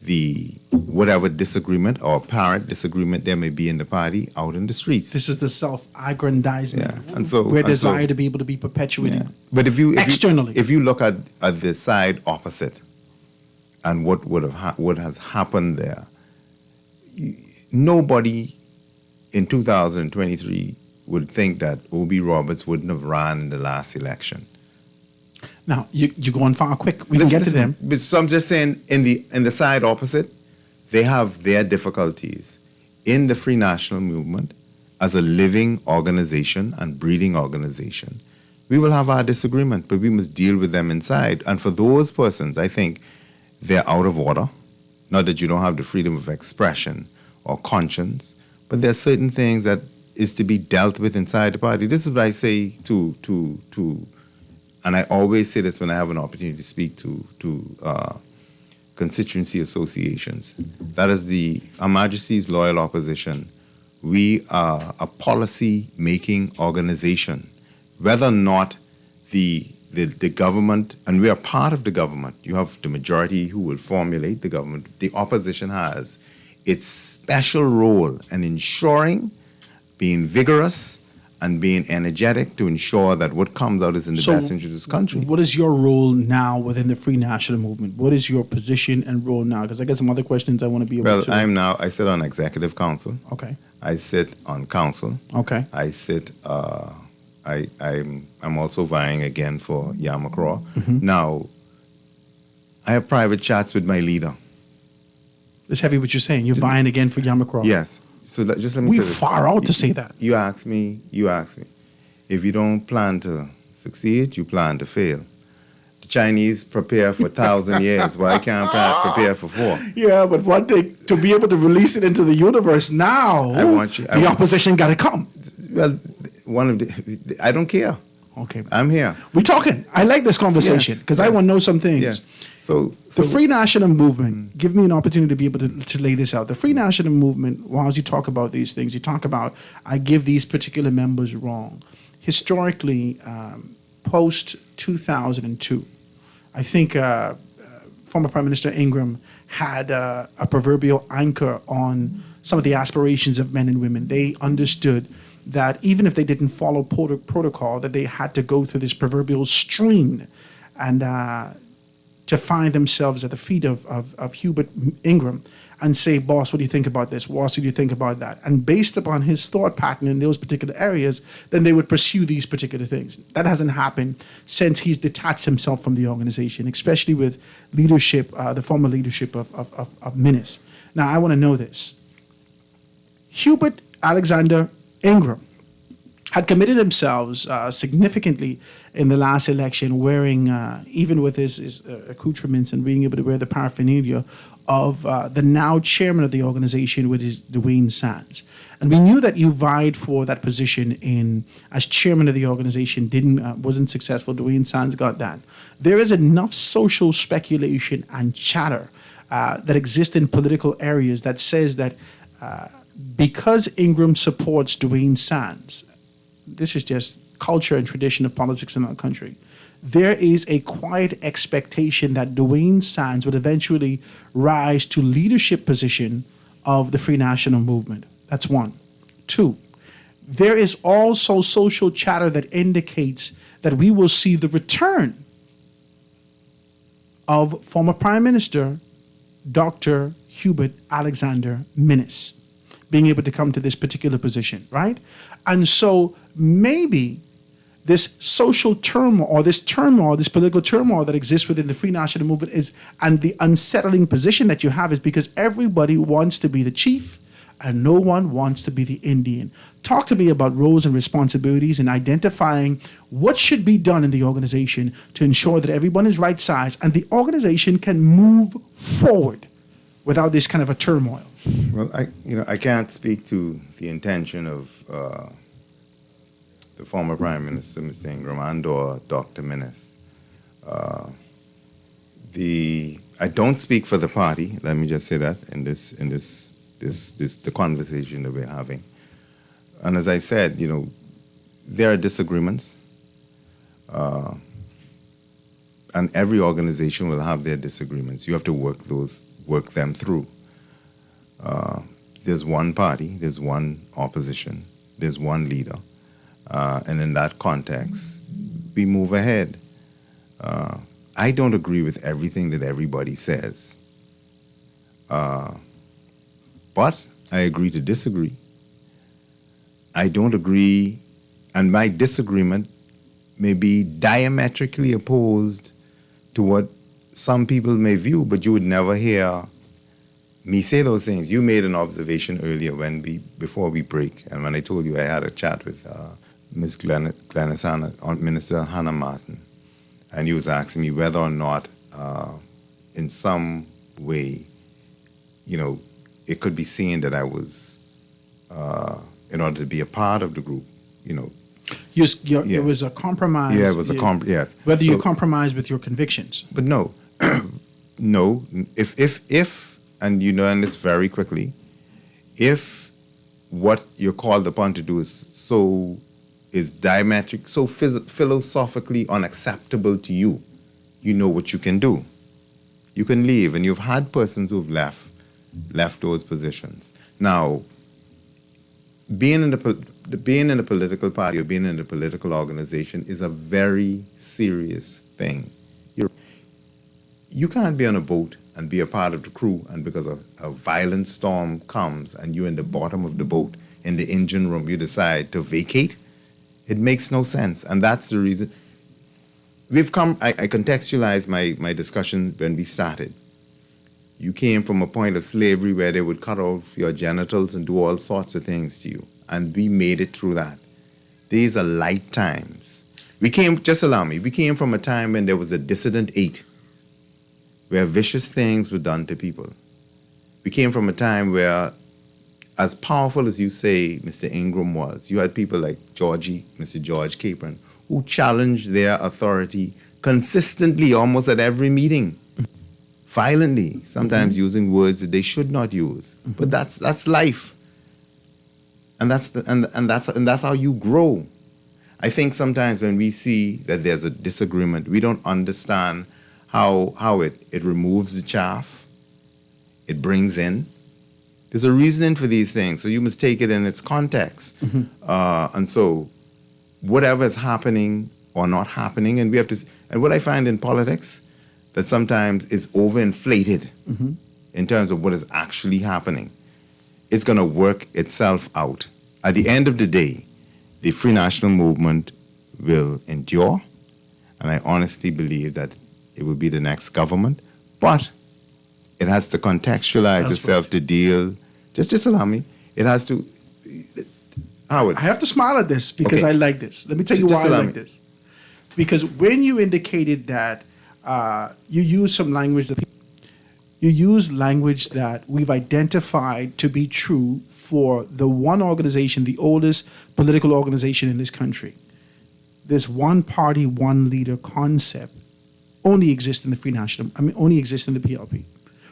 the whatever disagreement or apparent disagreement there may be in the party out in the streets. This is the self-aggrandizement. And so we're desire to be able to be perpetuated. But if you externally, if you look at the side opposite and what has happened there, nobody in 2023 would think that O.B. Roberts wouldn't have ran the last election. Now you're going far quick. We can get to them. So I'm just saying, in the side opposite, they have their difficulties. In the Free National Movement, as a living organization and breathing organization, we will have our disagreement, but we must deal with them inside. And for those persons, I think they're out of order. Not that you don't have the freedom of expression or conscience, but there are certain things that is to be dealt with inside the party. This is what I say to and I always say this when I have an opportunity to speak to constituency associations. That is Her Majesty's Loyal Opposition. We are a policy-making organization. Whether or not the government, and we are part of the government, you have the majority who will formulate the government. The opposition has its special role in ensuring, being vigorous, and being energetic to ensure that what comes out is in the best interest of this country. What is your role now within the Free National Movement? What is your position and role now? Because I got some other questions I want to be able to... I sit on Executive Council. Okay. I sit on Council. Okay. I sit, I'm also vying again for Yamacraw. Now, I have private chats with my leader. It's heavy what you're saying. You're vying again for Yamacraw. Yes. So just let me say this. We're far out to say that. You ask me. If you don't plan to succeed, you plan to fail. The Chinese prepare for 1,000 years. Why can't prepare for 4? Yeah, but one thing, to be able to release it into the universe now, the opposition got to come. Well, I don't care. Okay. I'm here. We're talking. I like this conversation because I want to know some things. Yes. So the Free National Movement, give me an opportunity to be able to lay this out. The Free National Movement, while you talk about these things, you talk about, I give these particular members wrong. Historically, post-2002, I think former Prime Minister Ingram had a proverbial anchor on some of the aspirations of men and women. They understood that even if they didn't follow protocol, that they had to go through this proverbial stream and to find themselves at the feet of Hubert Ingram and say, boss, what do you think about this? Boss, what do you think about that? And based upon his thought pattern in those particular areas, then they would pursue these particular things. That hasn't happened since he's detached himself from the organization, especially with leadership, the former leadership of Minis. Now, I want to know this. Hubert Alexander Ingram had committed themselves significantly in the last election, wearing, even with his accoutrements and being able to wear the paraphernalia of the now chairman of the organization, which is Dwayne Sands. And we knew that you vied for that position as chairman of the organization, wasn't successful. Dwayne Sands got that. There is enough social speculation and chatter that exists in political areas that says that because Ingram supports Dwayne Sands, this is just culture and tradition of politics in our country, there is a quiet expectation that Dwayne Sands would eventually rise to leadership position of the Free National Movement. That's one. Two, there is also social chatter that indicates that we will see the return of former Prime Minister Dr. Hubert Alexander Minis being able to come to this particular position, right? And so maybe this social turmoil or this political turmoil that exists within the Free National Movement and the unsettling position that you have is because everybody wants to be the chief and no one wants to be the Indian. Talk to me about roles and responsibilities and identifying what should be done in the organization to ensure that everyone is right size and the organization can move forward without this kind of a turmoil. Well, I can't speak to the intention of the former Prime Minister, Mr. Ingram, and or Dr. Minis. I don't speak for the party. Let me just say that in the conversation that we're having. And as I said, there are disagreements, and every organization will have their disagreements. You have to work them through. There's one party, there's one opposition, there's one leader, and in that context, we move ahead. I don't agree with everything that everybody says, but I agree to disagree. I don't agree, and my disagreement may be diametrically opposed to what some people may view, but you would never hear me say those things. You made an observation earlier before we break, and when I told you I had a chat with Ms. Minister Hannah Martin, and he was asking me whether or not, in some way, it could be seen that I was, in order to be a part of the group, It was a compromise. Yeah, it was a compromise. Yes. Whether you compromise with your convictions. But no, no. If and and this very quickly, if what you're called upon to do is diametric, so philosophically unacceptable to you, you know what you can do. You can leave, and you've had persons who've left those positions. Now, being in a political party or being in a political organization is a very serious thing. You can't be on a boat and be a part of the crew, and because a violent storm comes and you're in the bottom of the boat, in the engine room, you decide to vacate. It makes no sense, and that's the reason. I contextualized my discussion when we started. You came from a point of slavery where they would cut off your genitals and do all sorts of things to you, and we made it through that. These are light times. We came from a time when there was a dissident 8, where vicious things were done to people. We came from a time where, as powerful as you say Mr. Ingram was, you had people like Mr. George Capron, who challenged their authority consistently, almost at every meeting, violently, sometimes using words that they should not use. But that's life, and that's how you grow. I think sometimes when we see that there's a disagreement, we don't understand how it removes the chaff, it brings in. There's a reasoning for these things, so you must take it in its context. And so, whatever is happening or not happening, and what I find in politics, that sometimes is overinflated in terms of what is actually happening. It's going to work itself out. At the end of the day, the Free National Movement will endure, and I honestly believe that it will be the next government, but it has to contextualize itself to deal. Just allow me. It has to. Howard, I have to smile at this because I like this. Let me tell you why I like this. Because when you indicated that you use some language that we've identified to be true for the one organization, the oldest political organization in this country. This one party, one leader concept only exists in the only exists in the PLP.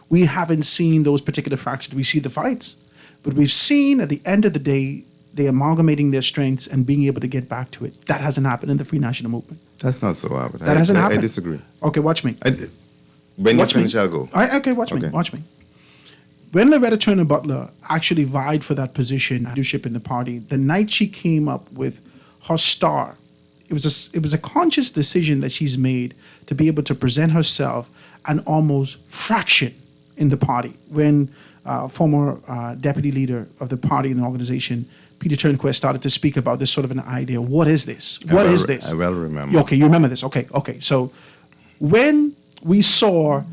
We haven't seen those particular fractions. We see the fights, but we've seen at the end of the day, they amalgamating their strengths and being able to get back to it. That hasn't happened in the Free National Movement. That's not so, Albert. That hasn't happened. I disagree. Okay, watch me. When you finish, I'll go. Watch me. When Loretta Turner Butler actually vied for that position, leadership in the party, the night she came up with her star, it was a conscious decision that she's made to be able to present herself an almost fraction in the party. When former deputy leader of the party and organization, Peter Turnquist, started to speak about this sort of an idea. What is this? What is this? I well remember. Okay, you remember this. Okay. So when we saw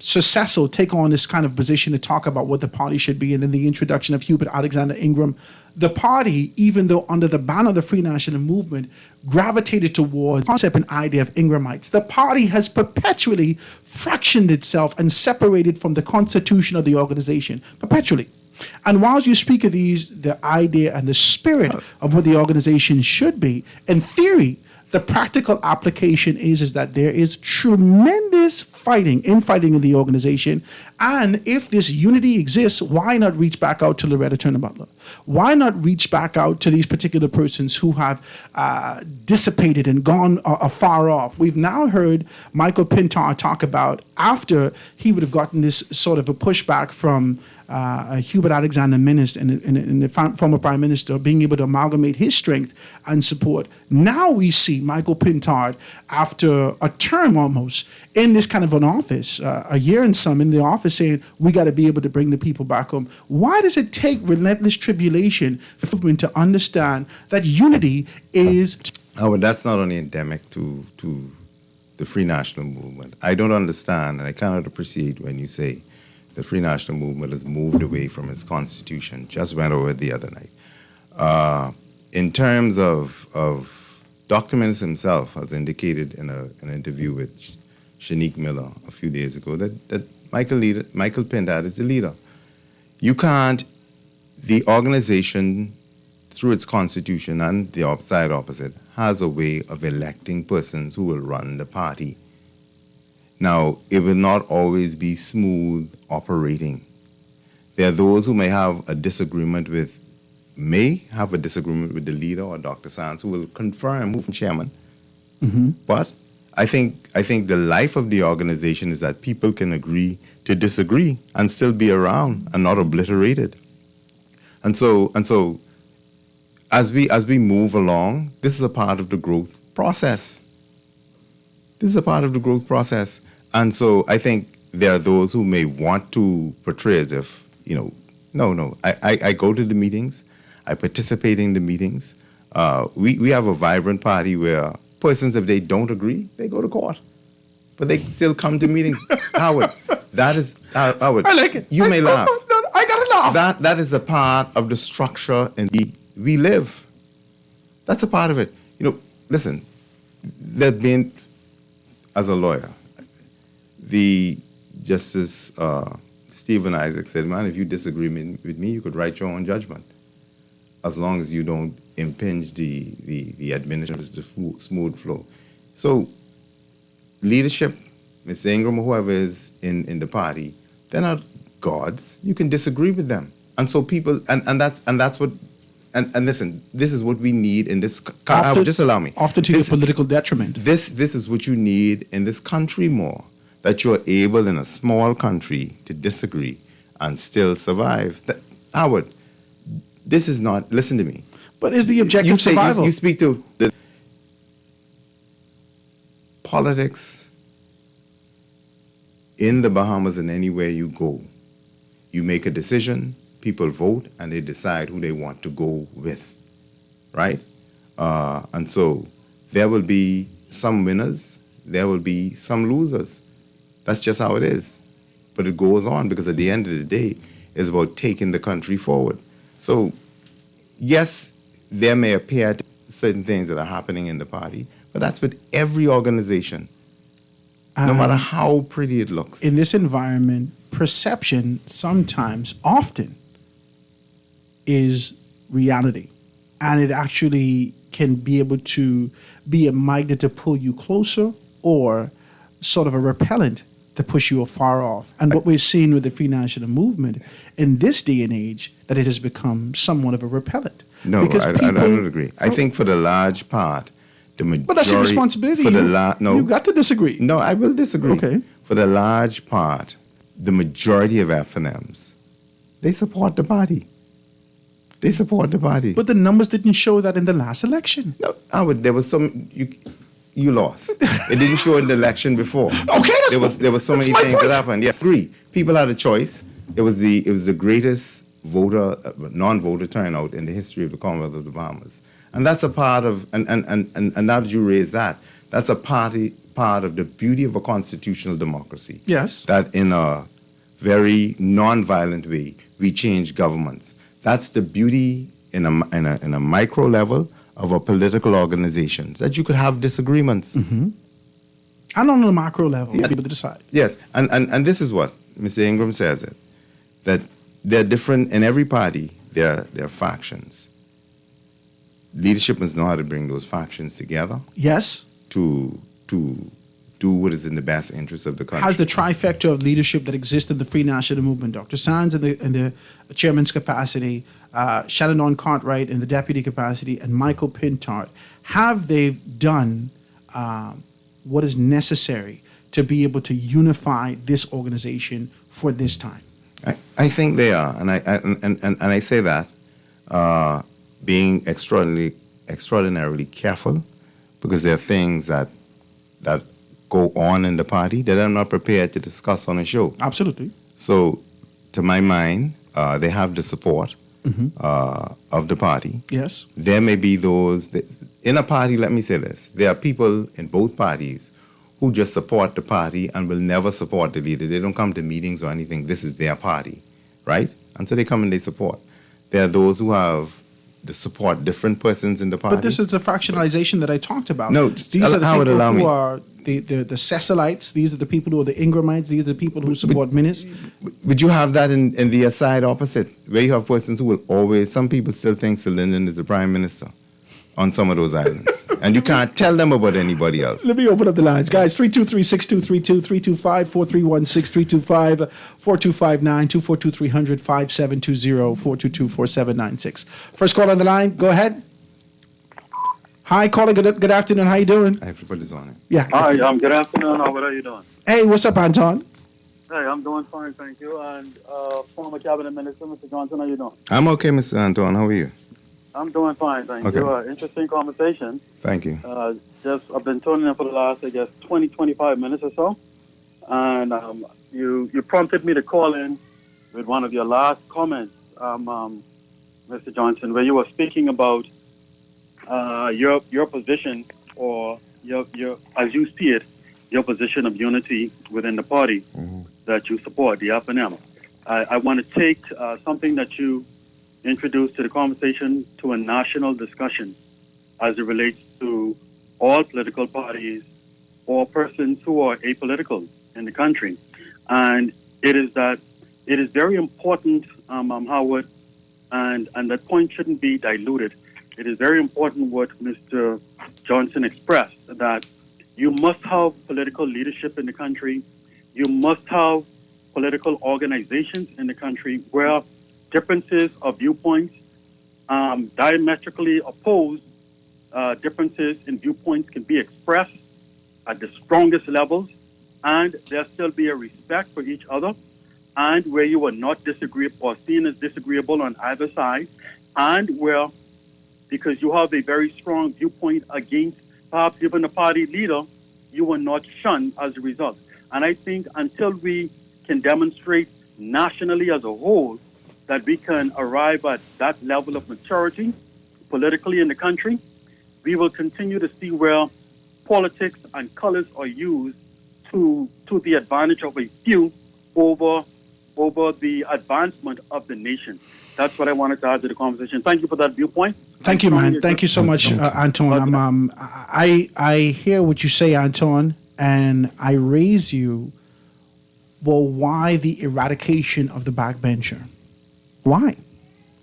Sir Cecil take on this kind of position to talk about what the party should be, and then the introduction of Hubert Alexander Ingram, the party, even though under the banner of the Free National Movement, gravitated towards the concept and idea of Ingramites. The party has perpetually fractioned itself and separated from the constitution of the organization, perpetually. And while you speak of the idea and the spirit of what the organization should be, in theory, the practical application is that there is tremendous is fighting in the organization? And if this unity exists, why not reach back out to Loretta Turner Butler? Why not reach back out to these particular persons who have dissipated and gone afar off? We've now heard Michael Pintar talk about, after he would have gotten this sort of a pushback from Hubert Alexander Minnis and the former Prime Minister, being able to amalgamate his strength and support. Now we see Michael Pintard, after a term almost in this kind of an office, a year and some in the office, saying we got to be able to bring the people back home. Why does it take relentless tribulation for the movement to understand that unity is... Oh, but that's not only endemic to the Free National Movement. I don't understand, and I cannot appreciate when you say the Free National Movement has moved away from its constitution. Just went over it the other night. In terms of Dr. Minnis himself has indicated in an interview with Shanique Miller a few days ago that Michael Pintard is the leader. You can't, the organization through its constitution and the side opposite has a way of electing persons who will run the party. Now, it will not always be smooth operating. There are those who may have a disagreement with the leader or Dr. Sands, who will confirm who's chairman. Mm-hmm. But I think the life of the organization is that people can agree to disagree and still be around and not obliterated. And so as we move along, this is a part of the growth process. And so I think there are those who may want to portray as if, no. I go to the meetings. I participate in the meetings. We have a vibrant party where persons, if they don't agree, they go to court. But they still come to meetings. Howard, Howard. I like it. You may laugh. No, I gotta laugh. That is a part of the structure in we live. That's a part of it. Listen, there been, as a lawyer, the Justice Stephen Isaac said, man, if you disagree with me, you could write your own judgment, as long as you don't impinge the administration, the smooth flow. So leadership, Ms. Ingram or whoever is in the party, they're not gods. You can disagree with them. And so people, and that's what, and listen, this is what we need in this, just allow me. Often to the political detriment. This is what you need in this country more, that you're able in a small country to disagree and still survive. Howard, this is not, listen to me. But is the objective survival? You speak to the politics in the Bahamas, and anywhere you go, you make a decision, people vote, and they decide who they want to go with, right? And so there will be some winners, there will be some losers. That's just how it is. But it goes on, because at the end of the day, it's about taking the country forward. So, yes, there may appear to be certain things that are happening in the party, but that's with every organization, no matter how pretty it looks. In this environment, perception sometimes, often, is reality. And it actually can be able to be a magnet to pull you closer, or sort of a repellent to push you afar off. And what we're seeing with the Free National Movement in this day and age, that it has become somewhat of a repellent. No, I don't agree. I think for the large part, the majority... But that's your responsibility. No, you got to disagree. No, I will disagree. Okay. For the large part, the majority of FNMs, they support the party. They support the party. But the numbers didn't show that in the last election. No, Howard, there was some... You lost. It didn't show in the election before. Okay, there was so many things that happened. Yes, agree. People had a choice. It was the greatest non-voter turnout in the history of the Commonwealth of the Bahamas, and that's a part of. And now that you raise that, that's a part of the beauty of a constitutional democracy. Yes. That in a very non-violent way we change governments. That's the beauty in a micro level of a political organization, that you could have disagreements. Mm-hmm. And on a macro level, yeah. People to decide. Yes, and this is what Mr. Ingram says, that they're different in every party. There are factions. Leadership must know how to bring those factions together. Yes. To do what is in the best interest of the country. How's the trifecta of leadership that exists in the Free National Movement? Dr. Sands in the chairman's capacity, Shannon Cartwright in the deputy capacity, and Michael Pintard. Have they done what is necessary to be able to unify this organization for this time? I think they are, and I say that being extraordinarily careful, because there are things that go on in the party that I'm not prepared to discuss on a show. Absolutely. So, to my mind, they have the support of the party. Yes. There may be those in a party. Let me say this: there are people in both parties who just support the party and will never support the leader. They don't come to meetings or anything. This is their party, right? And so they come and they support. There are those who have the support different persons in the party. But this is the fractionalization that I talked about. No, these are the how would people allow who me. are the Cecilites. These are the people who are the Ingramites. These are the people who support Minnis. Would you have that in the side opposite, where you have persons who will always, some people still think Sir Lyndon is the prime minister on some of those islands. And you can't tell them about anybody else. Let me open up the lines. Guys, 323-6232, 325-4316, 325-4259, 242-300-5720, 422-4796. First call on the line. Go ahead. Hi, caller. Good afternoon. How you doing? Everybody's on it. Yeah. Hi, good afternoon. What are you doing? Hey, what's up, Anton? Hey, I'm doing fine, thank you. And former cabinet minister, Mr. Johnson, how you doing? I'm okay, Mr. Anton. How are you? I'm doing fine, thank Okay. you. Interesting conversation. Thank you. I've been tuning in for the last, 25 minutes or so. And you prompted me to call in with one of your last comments, Mr. Johnson, where you were speaking about your position, or your as you see it, your position of unity within the party that you support, the FNM. I want to take something that you introduced to the conversation to a national discussion as it relates to all political parties or persons who are apolitical in the country. And it is very important, Howard, and that point shouldn't be diluted. It is very important what Mr. Johnson expressed, that you must have political leadership in the country. You must have political organizations in the country where differences of viewpoints, diametrically opposed differences in viewpoints can be expressed at the strongest levels, and there still be a respect for each other, and where you are not disagreeable or seen as disagreeable on either side, and where, because you have a very strong viewpoint against perhaps even the party leader, you are not shunned as a result. And I think until we can demonstrate nationally as a whole that we can arrive at that level of maturity politically in the country, we will continue to see where politics and colors are used to the advantage of a few over the advancement of the nation. That's what I wanted to add to the conversation. Thank you for that viewpoint. Thank you, man. Thank you so much, Anton. I hear what you say, Anton, and I raise you, well, why the eradication of the backbencher? Why?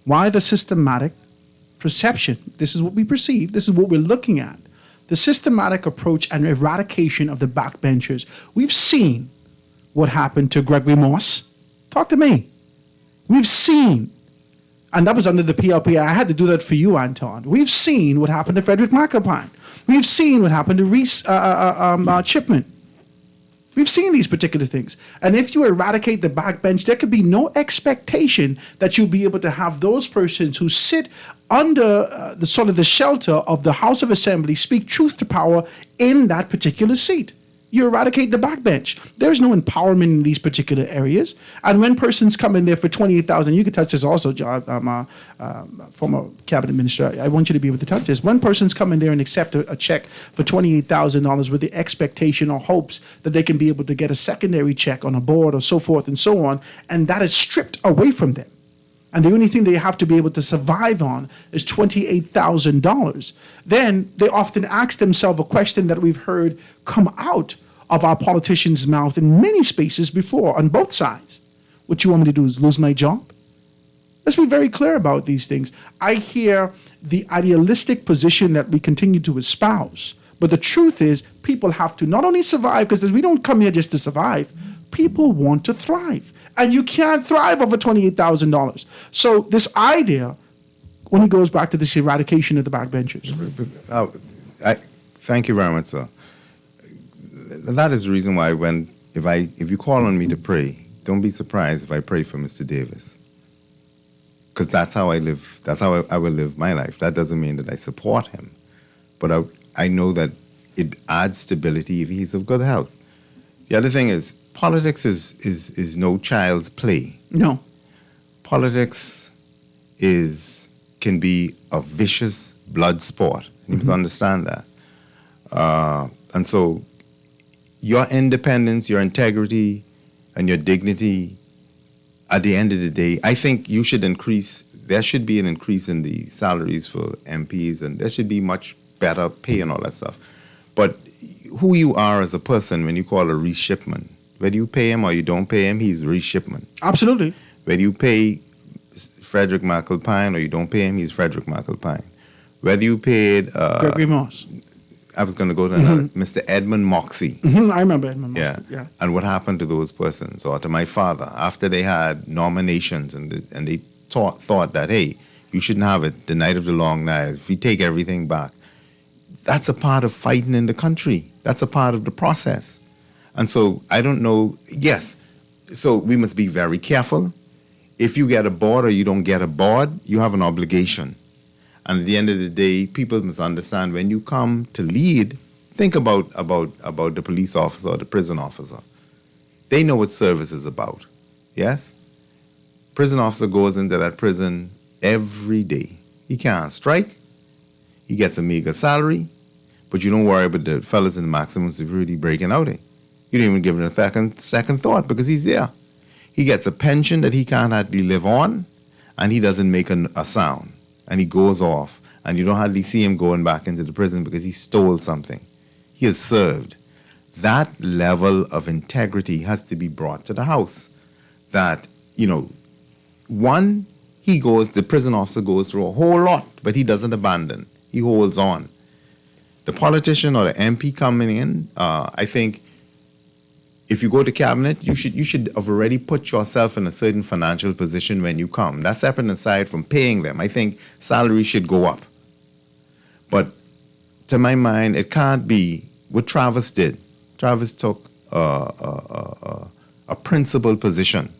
Why the systematic perception? This is what we perceive. This is what we're looking at. The systematic approach and eradication of the backbenchers. We've seen what happened to Gregory Moss. Talk to me. We've seen, and that was under the PLP. I had to do that for you, Anton. We've seen what happened to Frederick Markopine. We've seen what happened to Reese Chipman. We've seen these particular things. And if you eradicate the backbench, there could be no expectation that you'll be able to have those persons who sit under the sort of the shelter of the House of Assembly speak truth to power in that particular seat. You eradicate the backbench. There's no empowerment in these particular areas. And when persons come in there for $28,000, you can touch this also, John, former cabinet minister. I want you to be able to touch this. When persons come in there and accept a check for $28,000 with the expectation or hopes that they can be able to get a secondary check on a board or so forth and so on, and that is stripped away from them, and the only thing they have to be able to survive on is $28,000, then they often ask themselves a question that we've heard come out of our politicians' mouth in many spaces before on both sides. What you want me to do is lose my job? Let's be very clear about these things. I hear the idealistic position that we continue to espouse, But the truth is, people have to not only survive, because we don't come here just to survive, people want to thrive. And you can't thrive over $28,000. So this idea, when it goes back to this eradication of the backbenchers. Thank you very much, sir. That is the reason why if you call on me to pray, don't be surprised if I pray for Mr. Davis. Because that's how I live. That's how I will live my life. That doesn't mean that I support him. But I know that it adds stability if he's of good health. The other thing is, politics is no child's play. No. Politics can be a vicious blood sport. You must understand that. And so your independence, your integrity, and your dignity, at the end of the day, I think you should increase, there should be an increase in the salaries for MPs, and there should be much better pay and all that stuff. But who you are as a person when you call a Reece Shipman, whether you pay him or you don't pay him, he's Reece Shipman. Absolutely. Whether you pay Frederick McAlpine or you don't pay him, he's Frederick McAlpine. Whether you paid... Gregory Moss. I was going to go to another, Mr. Edmund Moxie. I remember Edmund Moxie. Yeah. And what happened to those persons, or to my father, after they had nominations and they thought that, hey, you shouldn't have it the night of the long night, if we take everything back. That's a part of fighting in the country. That's a part of the process. And so I don't know, yes, so we must be very careful. If you get a board or you don't get a board, you have an obligation. And at the end of the day, people must understand when you come to lead, think about the police officer or the prison officer. They know what service is about, yes? Prison officer goes into that prison every day. He can't strike. He gets a meager salary, but you don't worry about the fellas in the maximum security breaking out. You don't even give it a second thought because he's there. He gets a pension that he can't hardly live on, and he doesn't make a sound. And he goes off, and you don't hardly see him going back into the prison because he stole something. He has served. That level of integrity has to be brought to the house. That, the prison officer goes through a whole lot, but he doesn't abandon. He holds on. The politician or the MP coming in, I think, if you go to cabinet, you should have already put yourself in a certain financial position when you come. That's separate aside from paying them. I think salary should go up. But to my mind, it can't be what Travis did. Travis took a principled position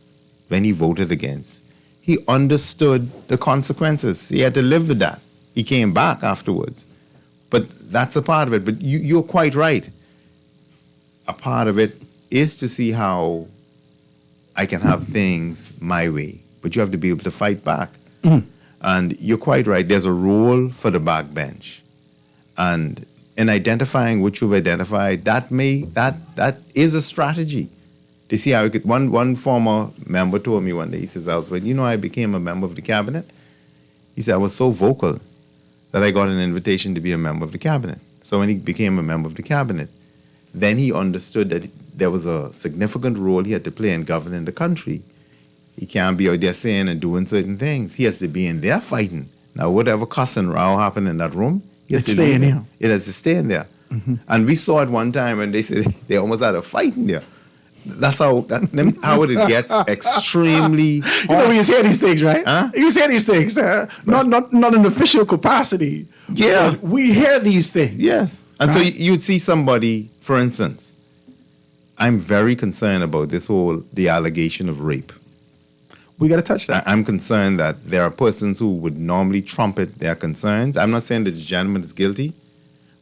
when he voted against. He understood the consequences. He had to live with that. He came back afterwards. But that's a part of it. But you're quite right. A part of it is to see how I can have things my way, but you have to be able to fight back. And you're quite right, there's a role for the backbench. And in identifying what you've identified, that is a strategy to see how you could. One former member told me one day, he says, "Elsewhere, I became a member of the cabinet." He said, "I was so vocal that I got an invitation to be a member of the cabinet." So when he became a member of the cabinet, then he understood that there was a significant role he had to play in governing the country. He can't be out there saying and doing certain things. He has to be in there fighting. Now, whatever cuss and row happened in that room, he has to stay in there. It has to stay in there. And we saw it one time when they said they almost had a fight in there. That's how it gets extremely hard. You hear these things, right? Huh? You hear these things, not in an official capacity. Yeah. We hear these things. Yes. And so you'd see somebody, for instance, I'm very concerned about the allegation of rape. We got to touch that. I'm concerned that there are persons who would normally trumpet their concerns. I'm not saying that the gentleman is guilty,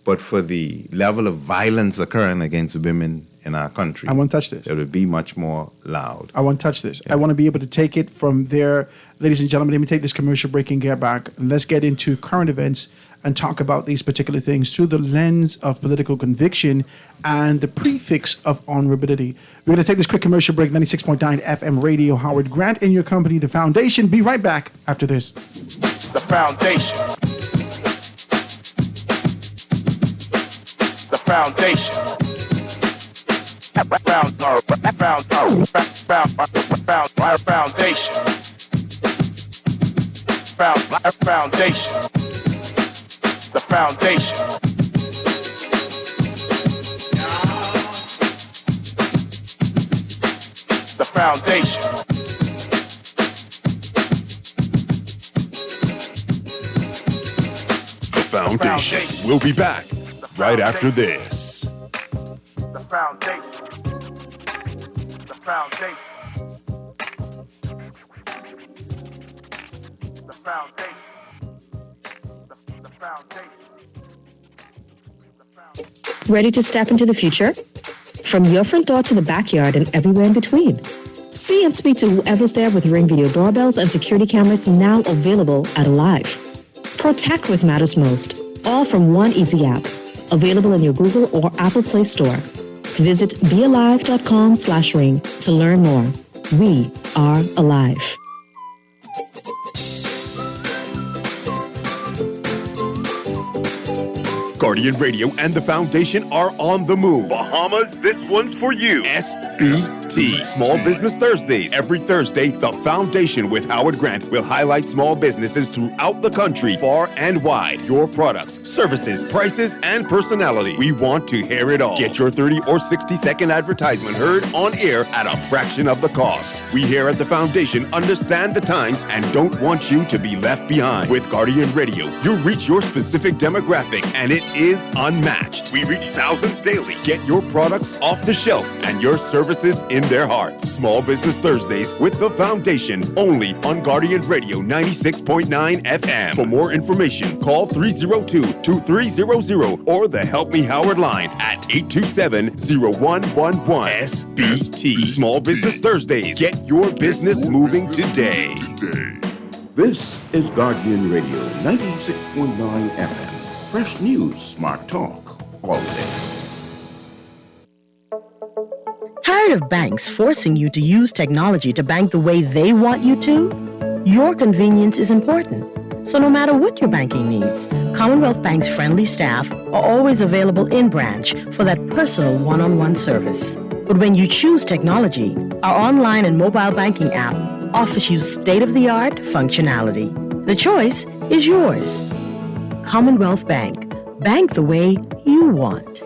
but for the level of violence occurring against women in our country, I want to touch this. It would be much more loud. I want to touch this. Yeah. I want to be able to take it from there. Ladies and gentlemen, let me take this commercial break and get back. And let's get into current events and talk about these particular things through the lens of political conviction and the prefix of honorability. We're going to take this quick commercial break, 96.9 FM Radio, Howard Grant in your company, The Foundation. Be right back after this. The Foundation. The Foundation. Foundation. The Foundation. foundation. The Foundation. We'll be back right after this. The foundation. The foundation. The foundation. The foundation. Ready to step into the future? From your front door to the backyard and everywhere in between. See and speak to whoever's there with Ring Video doorbells and security cameras now available at Alive. Protect what matters most, all from one easy app. Available in your Google or Apple Play Store. Visit bealive.com/ring to learn more. We are alive. Guardian Radio and the Foundation are on the move. Bahamas, this one's for you. SBT, Small Business Thursdays. Every Thursday, the Foundation with Howard Grant will highlight small businesses throughout the country, far and wide. Your products, services, prices, and personality. We want to hear it all. Get your 30 or 60-second advertisement heard on air at a fraction of the cost. We here at the Foundation understand the times and don't want you to be left behind. With Guardian Radio, you reach your specific demographic and it is unmatched. We reach thousands daily. Get your products off the shelf and your services in their hearts. Small Business Thursdays with the Foundation, only on Guardian Radio 96.9 FM. For more information, call 302-2300 or the Help Me Howard line at 827-0111. SBT. Small Business Thursdays. Get your business moving today. This is Guardian Radio 96.9 FM. Fresh news, smart talk, all day. Tired of banks forcing you to use technology to bank the way they want you to? Your convenience is important. So no matter what your banking needs, Commonwealth Bank's friendly staff are always available in branch for that personal one-on-one service. But when you choose technology, our online and mobile banking app offers you state-of-the-art functionality. The choice is yours. Commonwealth Bank. Bank the way you want.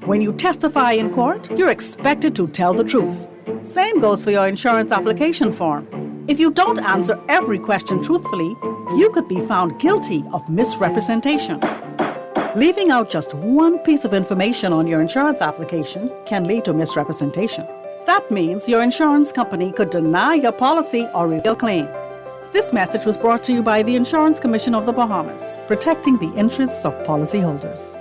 When you testify in court, you're expected to tell the truth. Same goes for your insurance application form. If you don't answer every question truthfully, you could be found guilty of misrepresentation. Leaving out just one piece of information on your insurance application can lead to misrepresentation. That means your insurance company could deny your policy or reveal claim. This message was brought to you by the Insurance Commission of the Bahamas, protecting the interests of policyholders.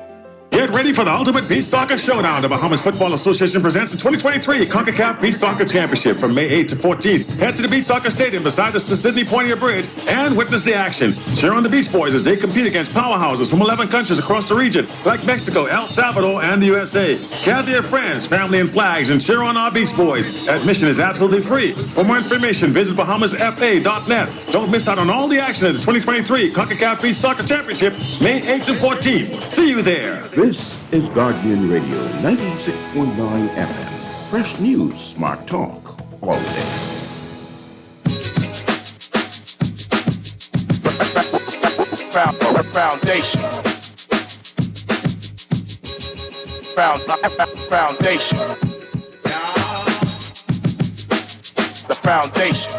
Get ready for the ultimate beach soccer showdown. The Bahamas Football Association presents the 2023 CONCACAF Beach Soccer Championship from May 8th to 14th. Head to the Beach Soccer Stadium beside the Sydney Poitier Bridge and witness the action. Cheer on the Beach Boys as they compete against powerhouses from 11 countries across the region, like Mexico, El Salvador, and the USA. Gather your friends, family, and flags and cheer on our Beach Boys. Admission is absolutely free. For more information, visit bahamasfa.net. Don't miss out on all the action at the 2023 CONCACAF Beach Soccer Championship, May 8th to 14th. See you there. This is Guardian Radio 96.9 FM. Fresh news, smart talk, all day. Foundation. Foundation. The foundation.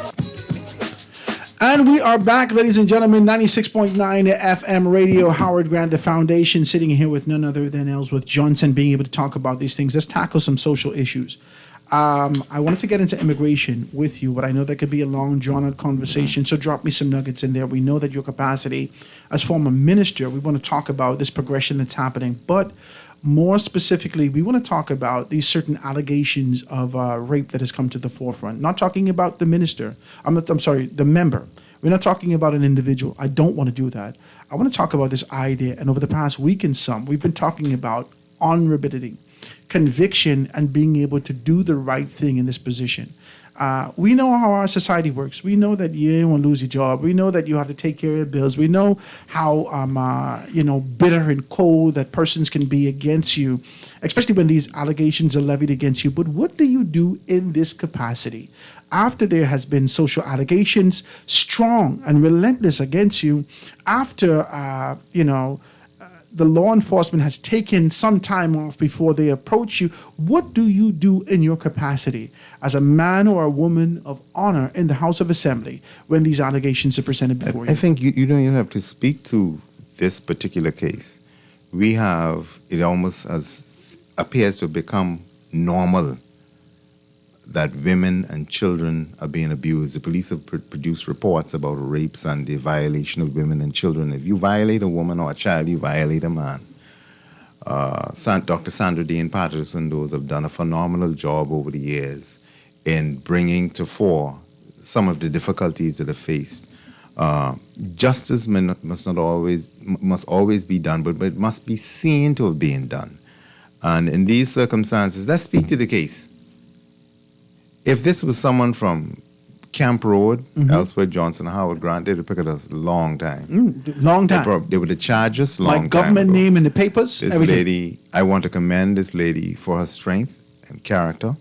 And we are back, ladies and gentlemen, 96.9 FM radio, Howard Grant, the Foundation, sitting here with none other than Ellsworth Johnson, being able to talk about these things. Let's tackle some social issues. I wanted to get into immigration with you, but I know that could be a long, drawn-out conversation, so drop me some nuggets in there. We know that your capacity as former minister, we want to talk about this progression that's happening, but more specifically, we want to talk about these certain allegations of rape that has come to the forefront. Not talking about the minister. The member. We're not talking about an individual. I don't want to do that. I want to talk about this idea. And over the past week and some, we've been talking about honorability, conviction, and being able to do the right thing in this position. We know how our society works. We know that you won't lose your job. We know that you have to take care of your bills. We know how, bitter and cold that persons can be against you, especially when these allegations are levied against you. But what do you do in this capacity? After there has been social allegations, the law enforcement has taken some time off before they approach you, what do you do in your capacity as a man or a woman of honor in the House of Assembly when these allegations are presented before you? I think you don't even have to speak to this particular case. We have, it almost appears to become normal that women and children are being abused. The police have produced reports about rapes and the violation of women and children. If you violate a woman or a child, you violate a man. Dr. Sandra Dean Patterson, those have done a phenomenal job over the years in bringing to fore some of the difficulties that are faced. Justice must always be done, but it must be seen to have been done. And in these circumstances, let's speak to the case. If this was someone from Camp Road, Ellsworth Johnson, Howard Grant, they'd have picked us a long time. Long time. They would have charged us long time. Like government name in the papers, This everything. lady, I want to commend this lady for her strength and character.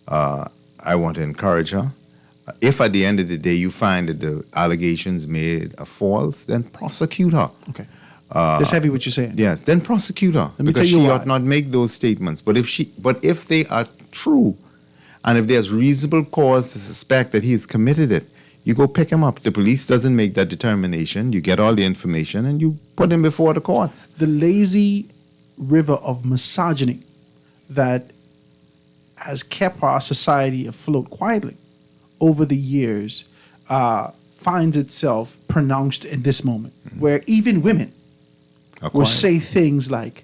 I want to encourage her. If at the end of the day you find that the allegations made are false, then prosecute her. Okay. That's heavy what you're saying. Yes, then prosecute her. Let me tell because you she why. ought not make those statements. But if they are true, and if there's reasonable cause to suspect that he's committed it, you go pick him up. The police doesn't make that determination. You get all the information and you put him before the courts. The lazy river of misogyny that has kept our society afloat quietly over the years finds itself pronounced in this moment, where even women will say things like,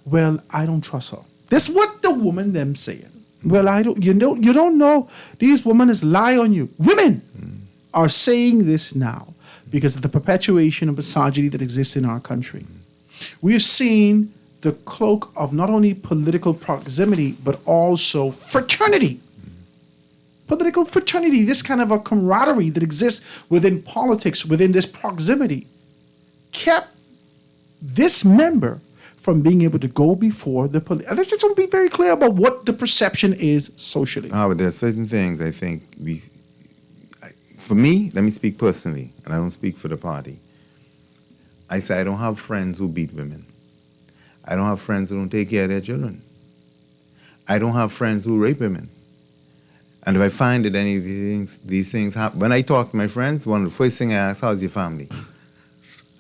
well, I don't trust her. That's what the woman them saying. Well, you don't know. These women is lie on you. Women are saying this now because of the perpetuation of misogyny that exists in our country. We've seen the cloak of not only political proximity, but also fraternity. Political fraternity, this kind of a camaraderie that exists within politics, within this proximity, kept this member from being able to go before the police. Let's just be very clear about what the perception is socially. But there are certain things I think for me, let me speak personally, and I don't speak for the party. I say I don't have friends who beat women. I don't have friends who don't take care of their children. I don't have friends who rape women. And if I find that any of these things happen, when I talk to my friends, one of the first things I ask, how's your family?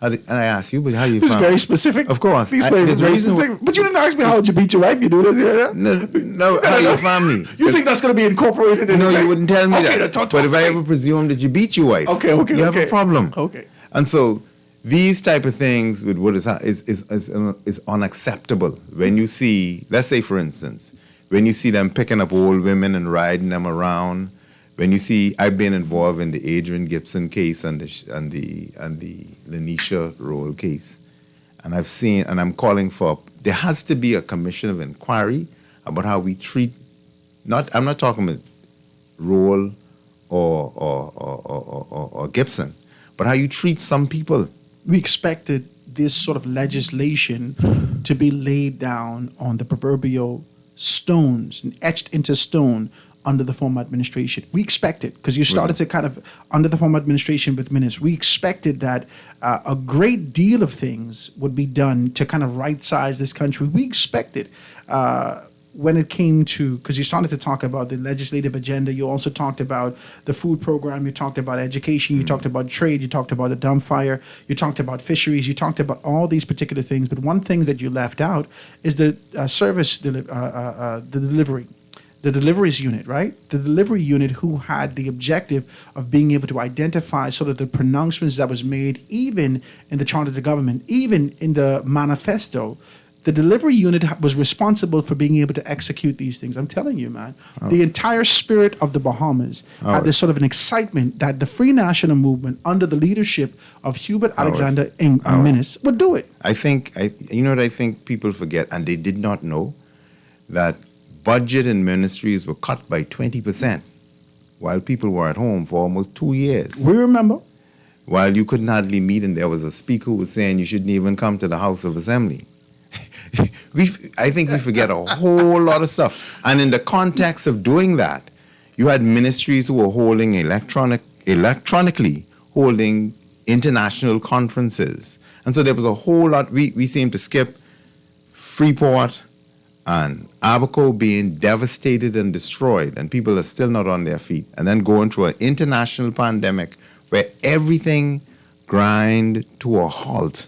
And I ask you, but how you This is family? very specific. Of course. These very specific. But you didn't ask me how would you beat your wife. You do this here? No, how your family? You think that's going to be incorporated in No, the you wouldn't tell me Okay, that. talk But if I ever presume that you beat your wife, Okay, you have a problem. Okay. And so these type of things with what is unacceptable. When you see, let's say for instance, when you see them picking up old women and riding them around, when you see, I've been involved in the Adrian Gibson case and the Lanisha Roll case, and I've seen, and I'm calling for, there has to be a commission of inquiry about how we treat, I'm not talking about Roll or Gibson, but how you treat some people. We expected this sort of legislation to be laid down on the proverbial stones and etched into stone under the former administration. We expected, because you started to kind of, under the former administration with ministers, we expected that a great deal of things would be done to kind of right-size this country. We expected when it came to, because you started to talk about the legislative agenda, you also talked about the food program, you talked about education, you talked about trade, you talked about the dumbfire, you talked about fisheries, you talked about all these particular things. But one thing that you left out is the delivery. The deliveries unit, right? The delivery unit who had the objective of being able to identify sort of the pronouncements that was made even in the charter of the government, even in the manifesto. The delivery unit was responsible for being able to execute these things. I'm telling you, man. The entire spirit of the Bahamas had this sort of an excitement that the Free National Movement under the leadership of Hubert Alexander Minnis would do it. You know what I think people forget, and they did not know, that budget and ministries were cut by 20% while people were at home for almost 2 years. We remember. While you couldn't hardly meet, and there was a speaker who was saying you shouldn't even come to the House of Assembly. I think we forget a whole lot of stuff. And in the context of doing that, you had ministries who were holding electronically holding international conferences And so there was a whole lot. We seemed to skip Freeport and Abaco being devastated and destroyed, and people are still not on their feet. And then going through an international pandemic where everything grind to a halt.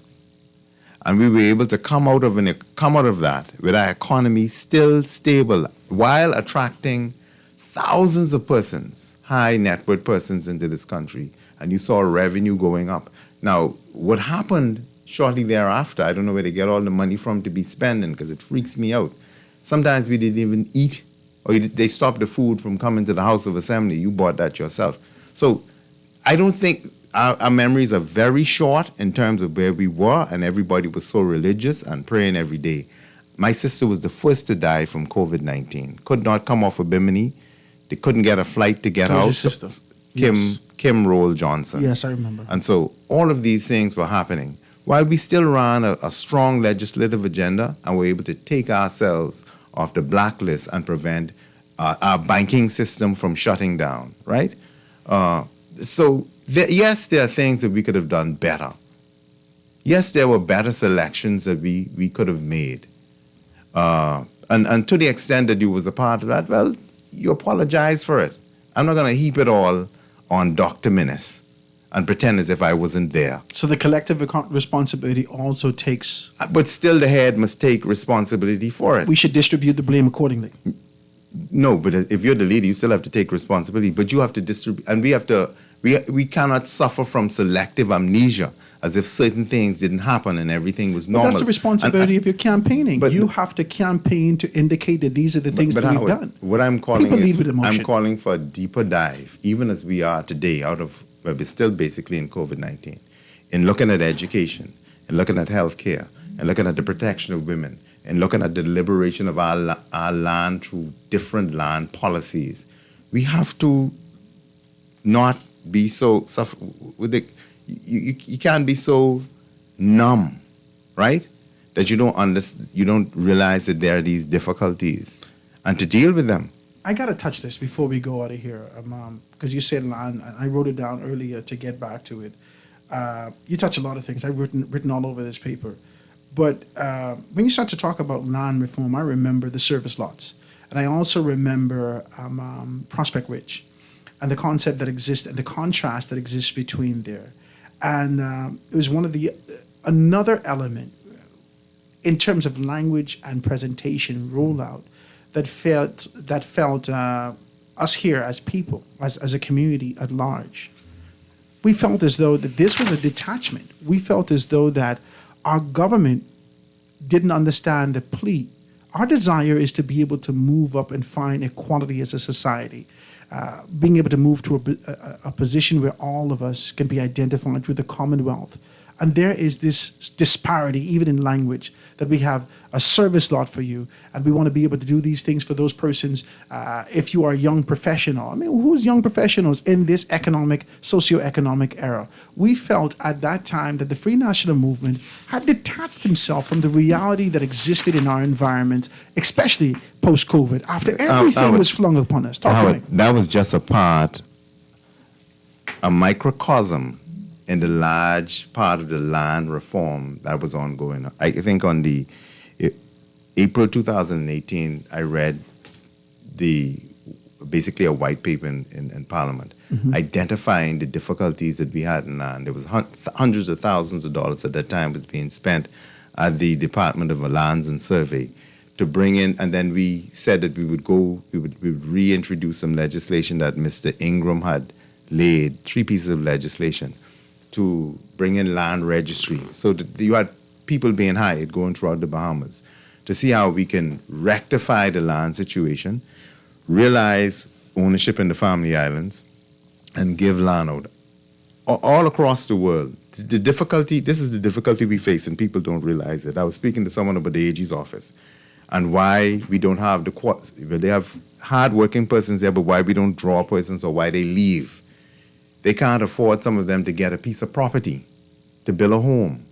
And we were able to come out of that with our economy still stable while attracting thousands of persons, high net worth persons into this country. And you saw revenue going up. Now, what happened shortly thereafter, I don't know where they get all the money from to be spending, because it freaks me out. Sometimes we didn't even eat, or they stopped the food from coming to the House of Assembly. You bought that yourself. So I don't think our memories are very short in terms of where we were, and everybody was so religious and praying every day. My sister was the first to die from COVID-19. Could not come off of Bimini. They couldn't get a flight to get out. Your sister? Kim Roll Johnson. Yes, I remember. And so all of these things were happening while we still ran a strong legislative agenda and were able to take ourselves off the blacklist and prevent our banking system from shutting down, right? Yes, there are things that we could have done better. Yes, there were better selections that we could have made. And to the extent that you was a part of that, well, you apologize for it. I'm not going to heap it all on Dr. Minnis and pretend as if I wasn't there. So the collective responsibility also takes... But still the head must take responsibility for it. We should distribute the blame accordingly. No, but if you're the leader, you still have to take responsibility. But you have to distribute, and we cannot suffer from selective amnesia, as if certain things didn't happen and everything was normal. But that's the responsibility of your campaigning. But you have to campaign to indicate that these are the things that we've done. What I'm calling People lead with emotion. I'm calling for a deeper dive, even as we are today, out of where we're still basically in COVID-19, in looking at education, and looking at healthcare, and looking at the protection of women, and looking at the liberation of our land through different land policies. We have to not be so you can't be so numb, right? That you don't realize that there are these difficulties and to deal with them. I got to touch this before we go out of here, because you said land, and I wrote it down earlier to get back to it. You touch a lot of things. I've written all over this paper. But when you start to talk about land reform, I remember the service lots. And I also remember Prospect Ridge and the concept that exists and the contrast that exists between there. And it was another element in terms of language and presentation rollout that felt us here as people, as a community at large. We felt as though that this was a detachment. We felt as though that our government didn't understand the plea. Our desire is to be able to move up and find equality as a society, being able to move to a position where all of us can be identified with the Commonwealth. And there is this disparity, even in language, that we have a service lot for you, and we want to be able to do these things for those persons. If you are a young professional, I mean, who's young professionals in this socioeconomic era? We felt at that time that the Free National Movement had detached himself from the reality that existed in our environment, especially post-COVID, after everything was flung upon us. That was just a microcosm in the large part of the land reform that was ongoing. I think on the April 2018, I read basically a white paper in Parliament, identifying the difficulties that we had in land. There was hundreds of thousands of dollars at that time was being spent at the Department of Lands and Survey to bring in, and then we said that we would reintroduce some legislation that Mr. Ingram had laid, 3 pieces of legislation, to bring in land registry. So that you had people being hired going throughout the Bahamas to see how we can rectify the land situation, realize ownership in the Family Islands, and give land out all across the world. This is the difficulty we face, and people don't realize it. I was speaking to someone about the AG's office and why we don't have they have hard-working persons there, but why we don't draw persons or why they leave. They can't afford, some of them, to get a piece of property, to build a home,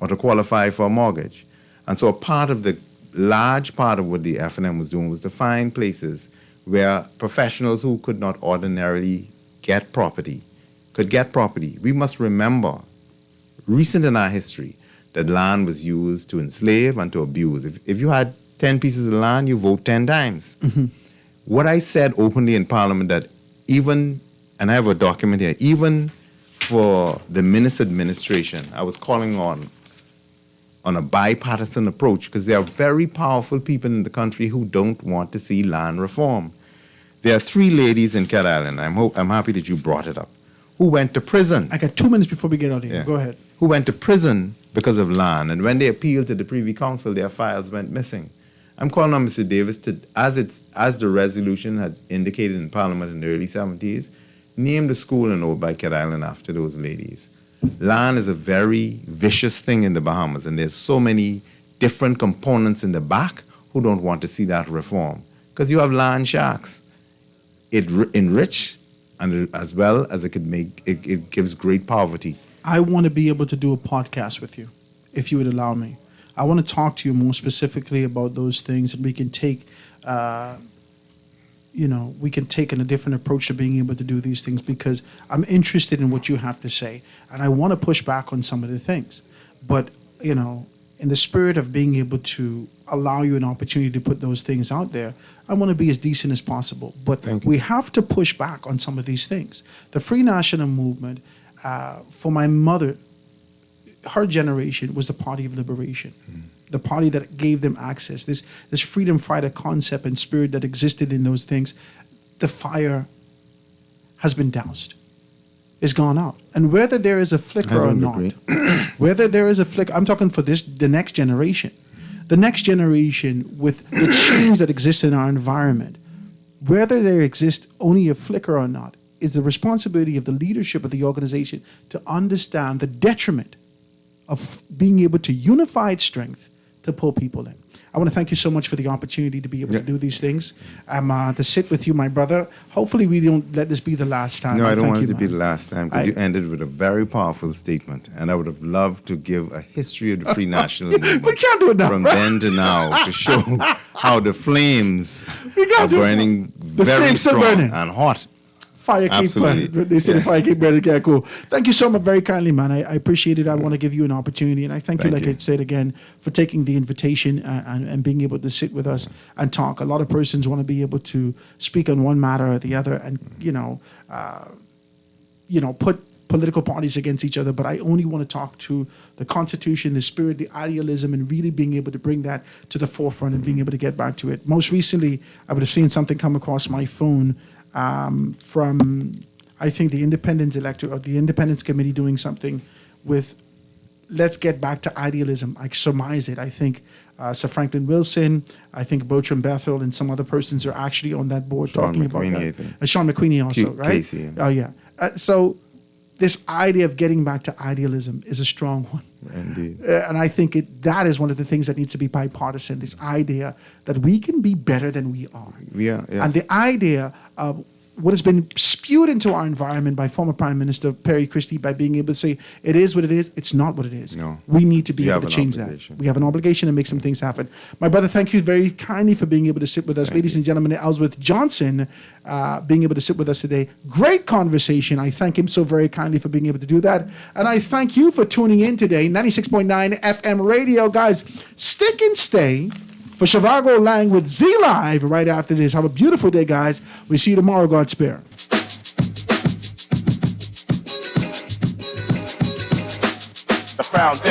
or to qualify for a mortgage. And so a large part of what the FNM was doing was to find places where professionals who could not ordinarily get property could get property. We must remember, recent in our history, that land was used to enslave and to abuse. If you had 10 pieces of land, you vote 10 times. What I said openly in Parliament that even, and I have a document here, even for the Minister administration, I was calling on a bipartisan approach because there are very powerful people in the country who don't want to see land reform. There are 3 ladies in Cat Island, I'm happy that you brought it up, who went to prison. I got 2 minutes before we get out of here. Yeah. Go ahead. Who went to prison because of land. And when they appealed to the Privy Council, their files went missing. I'm calling on Mr. Davis to, as the resolution has indicated in Parliament in the early 70s, name the school in Old by Cat Island after those ladies. Land is a very vicious thing in the Bahamas, and there's so many different components in the back who don't want to see that reform. Because you have land sharks. It enrich, and as well as it could make, it gives great poverty. I want to be able to do a podcast with you, if you would allow me. I want to talk to you more specifically about those things, and we can take, we can take a different approach to being able to do these things, because I'm interested in what you have to say, and I want to push back on some of the things. But, in the spirit of being able to allow you an opportunity to put those things out there, I want to be as decent as possible. But we have to push back on some of these things. The Free National Movement, for my mother, her generation was the party of liberation, the party that gave them access, this freedom fighter concept and spirit that existed in those things. The fire has been doused. It's gone out. And whether there is a flicker or not, whether there is a flicker, I'm talking for the next generation. The next generation, with the change that exists in our environment, whether there exists only a flicker or not, is the responsibility of the leadership of the organization to understand the detriment of being able to unify its strength to pull people in. I want to thank you so much for the opportunity to be able to do these things. To sit with you, my brother. Hopefully we don't let this be the last time. No, I don't want it to be the last time, because you ended with a very powerful statement, and I would have loved to give a history of the Free National Movement. We can't do it now. From then to now, to show how the flames are burning very strong and hot. Fire keep burning. They say the fire keep burning. Okay, cool. Thank you so much, very kindly, man. I appreciate it. I want to give you an opportunity, and I thank you, like I said again, for taking the invitation and being able to sit with us and talk. A lot of persons want to be able to speak on one matter or the other, and put political parties against each other. But I only want to talk to the Constitution, the spirit, the idealism, and really being able to bring that to the forefront and being able to get back to it. Most recently, I would have seen something come across my phone from, I think, the Independence Electorate or the Independence Committee doing something with, let's get back to idealism. I surmise it. I think Sir Franklin Wilson, I think Bertram Bethel, and some other persons are actually on that board talking about that. Sean McQueenie also, right? Casey. Oh, yeah. So this idea of getting back to idealism is a strong one. Indeed. And I think that is one of the things that needs to be bipartisan, this idea that we can be better than we are. Yeah, yes. And the idea of what has been spewed into our environment by former Prime Minister Perry Christie, by being able to say, it is what it is, it's not what it is. No. We need to be able to change that. We have an obligation to make some things happen. My brother, thank you very kindly for being able to sit with us. Ladies and gentlemen, Ellsworth Johnson, being able to sit with us today. Great conversation. I thank him so very kindly for being able to do that. And I thank you for tuning in today. 96.9 FM radio. Guys, stick and stay for Shivago Lang with Z Live right after this. Have a beautiful day, guys. We see you tomorrow. God spare. The foundation.